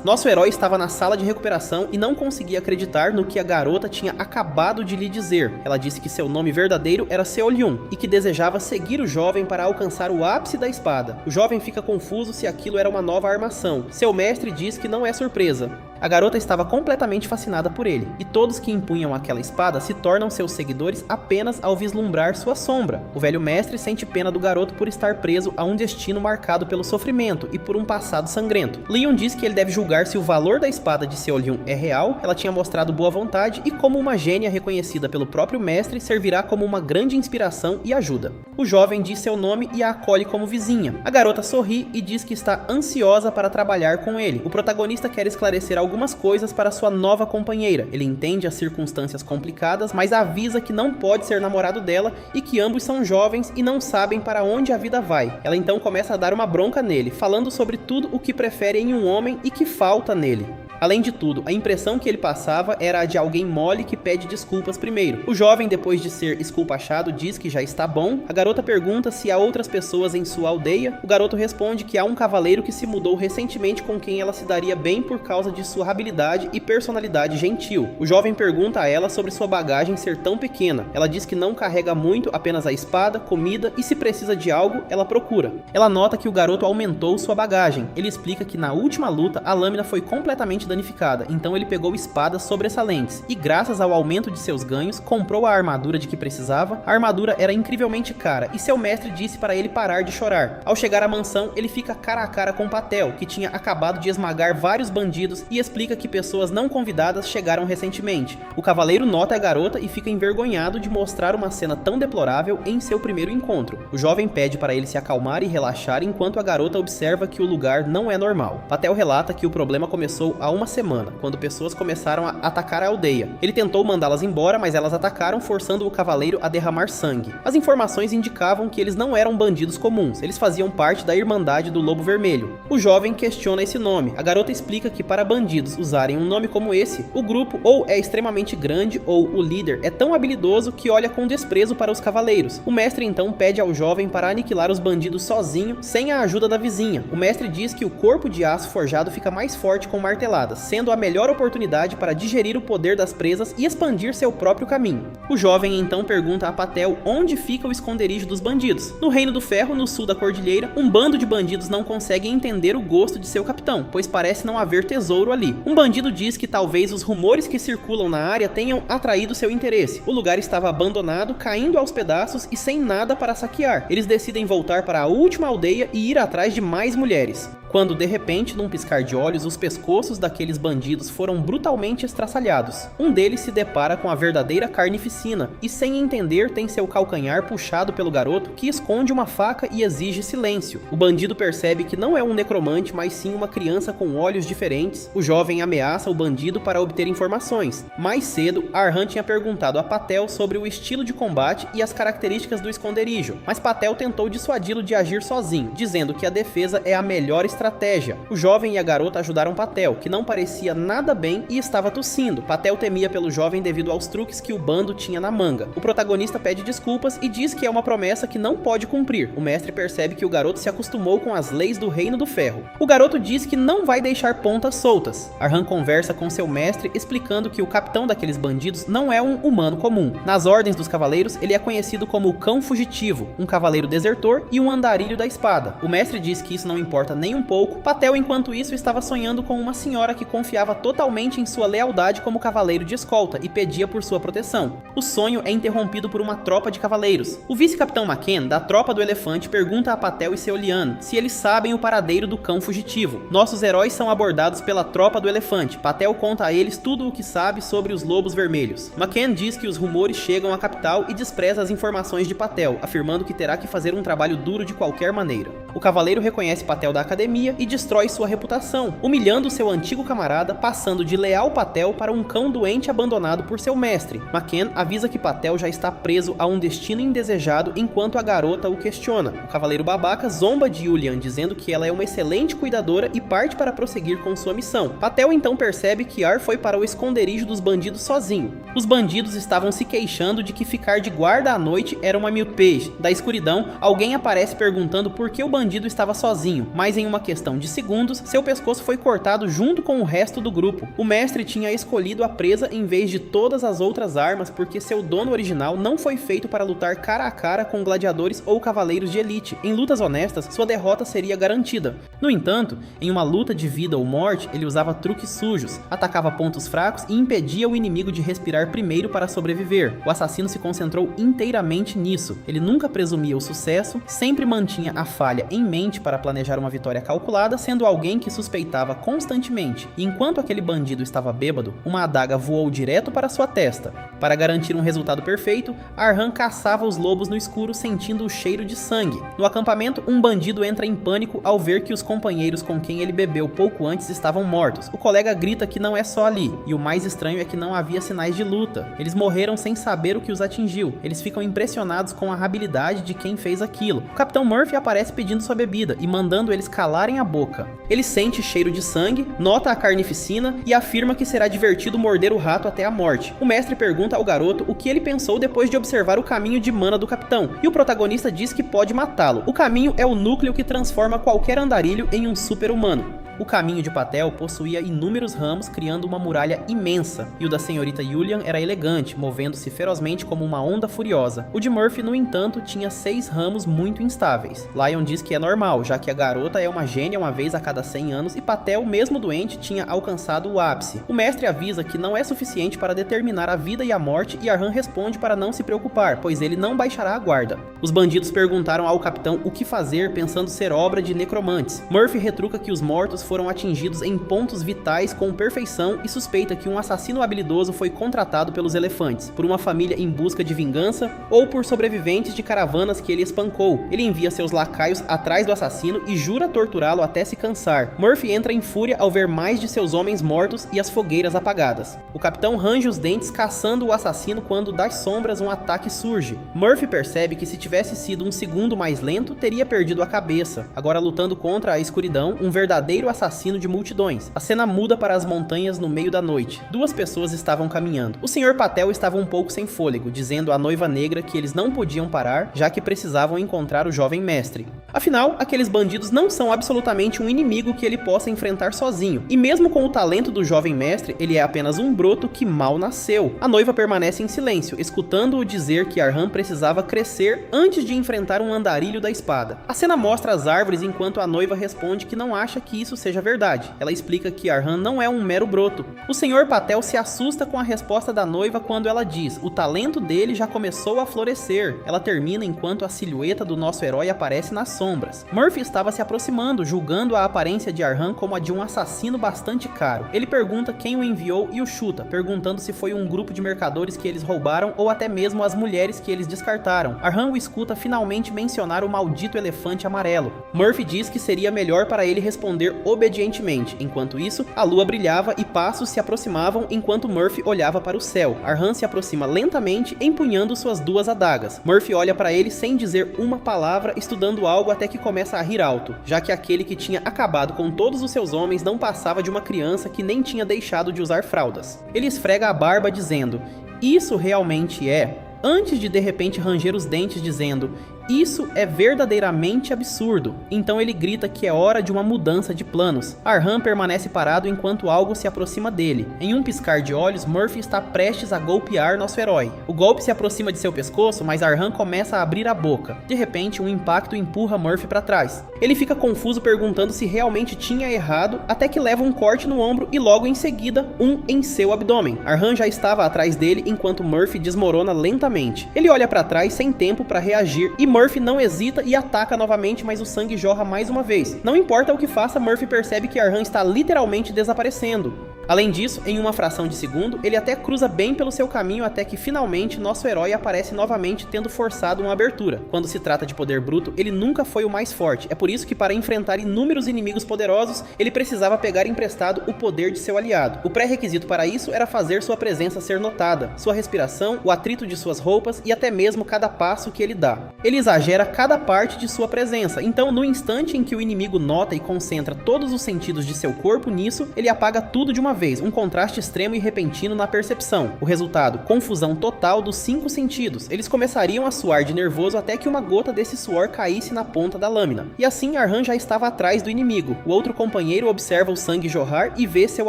Nosso herói estava na sala de recuperação e não conseguia acreditar no que a garota tinha acabado de lhe dizer. Ela disse que seu nome verdadeiro era Seol-Yun e que desejava seguir o jovem para alcançar o ápice da espada. O jovem fica confuso se aquilo era uma nova armação. Seu mestre diz que não é surpresa. A garota estava completamente fascinada por ele, e todos que empunham aquela espada se tornam seus seguidores apenas ao vislumbrar sua sombra. O velho mestre sente pena do garoto por estar preso a um destino marcado pelo sofrimento e por um passado sangrento. Leon diz que ele deve julgar se o valor da espada de Seol-Yun é real, ela tinha mostrado boa vontade e como uma gênia reconhecida pelo próprio mestre servirá como uma grande inspiração e ajuda. O jovem diz seu nome e a acolhe como vizinha. A garota sorri e diz que está ansiosa para trabalhar com ele. O protagonista quer esclarecer algumas coisas para sua nova companheira. Ele entende as circunstâncias complicadas, mas avisa que não pode ser namorado dela e que ambos são jovens e não sabem para onde a vida vai. Ela então começa a dar uma bronca nele, falando sobre tudo o que prefere em um homem e que falta nele. Além de tudo, a impressão que ele passava era a de alguém mole que pede desculpas primeiro. O jovem, depois de ser esculpachado, diz que já está bom. A garota pergunta se há outras pessoas em sua aldeia. O garoto responde que há um cavaleiro que se mudou recentemente com quem ela se daria bem por causa de sua habilidade e personalidade gentil. O jovem pergunta a ela sobre sua bagagem ser tão pequena. Ela diz que não carrega muito, apenas a espada, comida e se precisa de algo, ela procura. Ela nota que o garoto aumentou sua bagagem. Ele explica que na última luta a lâmina foi completamente danificada, então ele pegou espadas sobressalentes e graças ao aumento de seus ganhos, comprou a armadura de que precisava. A armadura era incrivelmente cara e seu mestre disse para ele parar de chorar. Ao chegar à mansão, ele fica cara a cara com Patel, que tinha acabado de esmagar vários bandidos e explica que pessoas não convidadas chegaram recentemente. O cavaleiro nota a garota e fica envergonhado de mostrar uma cena tão deplorável em seu primeiro encontro. O jovem pede para ele se acalmar e relaxar enquanto a garota observa que o lugar não é normal. Patel relata que o problema começou há uma semana, quando pessoas começaram a atacar a aldeia. Ele tentou mandá-las embora, mas elas atacaram, forçando o cavaleiro a derramar sangue. As informações indicavam que eles não eram bandidos comuns, eles faziam parte da Irmandade do Lobo Vermelho. O jovem questiona esse nome. A garota explica que para bandidos usarem um nome como esse, o grupo ou é extremamente grande ou o líder é tão habilidoso que olha com desprezo para os cavaleiros. O mestre então pede ao jovem para aniquilar os bandidos sozinho, sem a ajuda da vizinha. O mestre diz que o corpo de aço forjado fica mais forte com marteladas, sendo a melhor oportunidade para digerir o poder das presas e expandir seu próprio caminho. O jovem então pergunta a Patel onde fica o esconderijo dos bandidos. No Reino do Ferro, no sul da cordilheira, um bando de bandidos não consegue entender o gosto de seu capitão, pois parece não haver tesouro ali. Um bandido diz que talvez os rumores que circulam na área tenham atraído seu interesse. O lugar estava abandonado, caindo aos pedaços e sem nada para saquear. Eles decidem voltar para a última aldeia e ir atrás de mais mulheres. Quando, de repente, num piscar de olhos, os pescoços daqueles bandidos foram brutalmente estraçalhados. Um deles se depara com a verdadeira carnificina e, sem entender, tem seu calcanhar puxado pelo garoto, que esconde uma faca e exige silêncio. O bandido percebe que não é um necromante, mas sim uma criança com olhos diferentes. O jovem ameaça o bandido para obter informações. Mais cedo, Arhan tinha perguntado a Patel sobre o estilo de combate e as características do esconderijo, mas Patel tentou dissuadi-lo de agir sozinho, dizendo que a defesa é a melhor estratégia. O jovem e a garota ajudaram Patel, que não parecia nada bem e estava tossindo. Patel temia pelo jovem devido aos truques que o bando tinha na manga. O protagonista pede desculpas e diz que é uma promessa que não pode cumprir. O mestre percebe que o garoto se acostumou com as leis do Reino do Ferro. O garoto diz que não vai deixar pontas soltas. Arhan conversa com seu mestre, explicando que o capitão daqueles bandidos não é um humano comum. Nas ordens dos cavaleiros, ele é conhecido como o Cão Fugitivo, um cavaleiro desertor e um andarilho da espada. O mestre diz que isso não importa nem um pouco, Patel enquanto isso estava sonhando com uma senhora que confiava totalmente em sua lealdade como cavaleiro de escolta e pedia por sua proteção. O sonho é interrompido por uma tropa de cavaleiros. O vice-capitão McCann, da tropa do elefante, pergunta a Patel e Seolian se eles sabem o paradeiro do cão fugitivo. Nossos heróis são abordados pela tropa do elefante. Patel conta a eles tudo o que sabe sobre os lobos vermelhos. McCann diz que os rumores chegam à capital e despreza as informações de Patel, afirmando que terá que fazer um trabalho duro de qualquer maneira. O cavaleiro reconhece Patel da academia e destrói sua reputação, humilhando seu antigo camarada, passando de leal Patel para um cão doente abandonado por seu mestre. McCann avisa que Patel já está preso a um destino indesejado enquanto a garota o questiona. O cavaleiro babaca zomba de Julian, dizendo que ela é uma excelente cuidadora e parte para prosseguir com sua missão. Patel então percebe que Ar foi para o esconderijo dos bandidos sozinho. Os bandidos estavam se queixando de que ficar de guarda à noite era uma miopage. Da escuridão, alguém aparece perguntando por que o bandido estava sozinho, mas em uma questão de segundos, seu pescoço foi cortado junto com o resto do grupo. O mestre tinha escolhido a presa em vez de todas as outras armas porque seu dono original não foi feito para lutar cara a cara com gladiadores ou cavaleiros de elite. Em lutas honestas, sua derrota seria garantida. No entanto, em uma luta de vida ou morte, ele usava truques sujos, atacava pontos fracos e impedia o inimigo de respirar primeiro para sobreviver. O assassino se concentrou inteiramente nisso. Ele nunca presumia o sucesso, sempre mantinha a falha em mente para planejar uma vitória calculada, sendo alguém que suspeitava constantemente. E enquanto aquele bandido estava bêbado, uma adaga voou direto para sua testa. Para garantir um resultado perfeito, Arhan caçava os lobos no escuro sentindo o cheiro de sangue. No acampamento, um bandido entra em pânico ao ver que os companheiros com quem ele bebeu pouco antes estavam mortos. O colega grita que não é só ali, e o mais estranho é que não havia sinais de luta. Eles morreram sem saber o que os atingiu. Eles ficam impressionados com a habilidade de quem fez aquilo. O Capitão Murphy aparece pedindo sua bebida e mandando eles calarem a boca. Ele sente cheiro de sangue, nota a carnificina e afirma que será divertido morder o rato até a morte. O mestre pergunta ao garoto o que ele pensou depois de observar o caminho de mana do capitão, e o protagonista diz que pode matá-lo. O caminho é o núcleo que transforma qualquer andarilho em um super-humano. O caminho de Patel possuía inúmeros ramos, criando uma muralha imensa, e o da senhorita Julian era elegante, movendo-se ferozmente como uma onda furiosa. O de Murphy, no entanto, tinha 6 ramos muito instáveis. Lion diz que é normal, já que a garota é uma gênia uma vez a cada 100 anos e Patel, mesmo doente, tinha alcançado o ápice. O mestre avisa que não é suficiente para determinar a vida e a morte e Arhan responde para não se preocupar, pois ele não baixará a guarda. Os bandidos perguntaram ao capitão o que fazer, pensando ser obra de necromantes. Murphy retruca que os mortos foram atingidos em pontos vitais com perfeição e suspeita que um assassino habilidoso foi contratado pelos elefantes, por uma família em busca de vingança ou por sobreviventes de caravanas que ele espancou. Ele envia seus lacaios atrás do assassino e jura torturá-lo até se cansar. Murphy entra em fúria ao ver mais de seus homens mortos e as fogueiras apagadas. O capitão range os dentes caçando o assassino quando das sombras um ataque surge. Murphy percebe que se tivesse sido um segundo mais lento, teria perdido a cabeça. Agora lutando contra a escuridão, um verdadeiro assassino de multidões. A cena muda para as montanhas no meio da noite. 2 pessoas estavam caminhando. O Sr. Patel estava um pouco sem fôlego, dizendo à noiva negra que eles não podiam parar, já que precisavam encontrar o jovem mestre. Afinal, aqueles bandidos não são absolutamente um inimigo que ele possa enfrentar sozinho. E mesmo com o talento do jovem mestre, ele é apenas um broto que mal nasceu. A noiva permanece em silêncio, escutando-o dizer que Arhan precisava crescer antes de enfrentar um andarilho da espada. A cena mostra as árvores enquanto a noiva responde que não acha que isso seja verdade. Ela explica que Arhan não é um mero broto. O Sr. Patel se assusta com a resposta da noiva quando ela diz: o talento dele já começou a florescer. Ela termina enquanto a silhueta do nosso herói aparece nas sombras. Murphy estava se aproximando, julgando a aparência de Arhan como a de um assassino bastante caro. Ele pergunta quem o enviou e o chuta, perguntando se foi um grupo de mercadores que eles roubaram ou até mesmo as mulheres que eles descartaram. Arhan o escuta finalmente mencionar o maldito elefante amarelo. Murphy diz que seria melhor para ele responder obedientemente. Enquanto isso, a lua brilhava e passos se aproximavam enquanto Murphy olhava para o céu. Arhan se aproxima lentamente, empunhando suas 2 adagas. Murphy olha para ele sem dizer uma palavra, estudando algo até que começa a rir alto, já que aquele que tinha acabado com todos os seus homens não passava de uma criança que nem tinha deixado de usar fraldas. Ele esfrega a barba dizendo: isso realmente é... Antes de repente ranger os dentes dizendo: Isso é verdadeiramente absurdo. Então ele grita que é hora de uma mudança de planos. Arhan permanece parado enquanto algo se aproxima dele. Em um piscar de olhos, Murphy está prestes a golpear nosso herói. O golpe se aproxima de seu pescoço, mas Arhan começa a abrir a boca. De repente, um impacto empurra Murphy para trás. Ele fica confuso perguntando se realmente tinha errado, até que leva um corte no ombro e logo em seguida, um em seu abdômen. Arhan já estava atrás dele enquanto Murphy desmorona lentamente. Ele olha para trás sem tempo para reagir e Murphy não hesita e ataca novamente, mas o sangue jorra mais uma vez. Não importa o que faça, Murphy percebe que Arhan está literalmente desaparecendo. Além disso, em uma fração de segundo, ele até cruza bem pelo seu caminho até que finalmente nosso herói aparece novamente tendo forçado uma abertura. Quando se trata de poder bruto, ele nunca foi o mais forte. É por isso que para enfrentar inúmeros inimigos poderosos, ele precisava pegar emprestado o poder de seu aliado. O pré-requisito para isso era fazer sua presença ser notada, sua respiração, o atrito de suas roupas e até mesmo cada passo que ele dá. Ele exagera cada parte de sua presença, então no instante em que o inimigo nota e concentra todos os sentidos de seu corpo nisso, ele apaga tudo de uma vez, um contraste extremo e repentino na percepção. O resultado, confusão total dos 5 sentidos. Eles começariam a suar de nervoso até que uma gota desse suor caísse na ponta da lâmina. E assim Arhan já estava atrás do inimigo. O outro companheiro observa o sangue jorrar e vê seu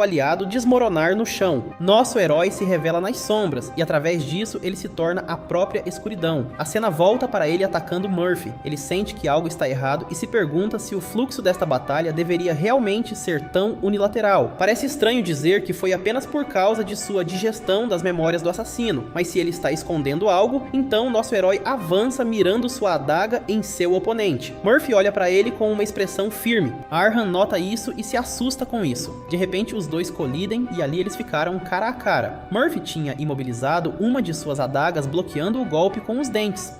aliado desmoronar no chão. Nosso herói se revela nas sombras e através disso ele se torna a própria escuridão. A cena volta para ele atacando Murphy. Ele sente que algo está errado e se pergunta se o fluxo desta batalha deveria realmente ser tão unilateral. Parece estranho dizer que foi apenas por causa de sua digestão das memórias do assassino, mas se ele está escondendo algo, então nosso herói avança mirando sua adaga em seu oponente. Murphy olha para ele com uma expressão firme. Arhan nota isso e se assusta com isso. De repente os dois colidem e ali eles ficaram cara a cara. Murphy tinha imobilizado uma de suas adagas bloqueando o golpe com os dentes.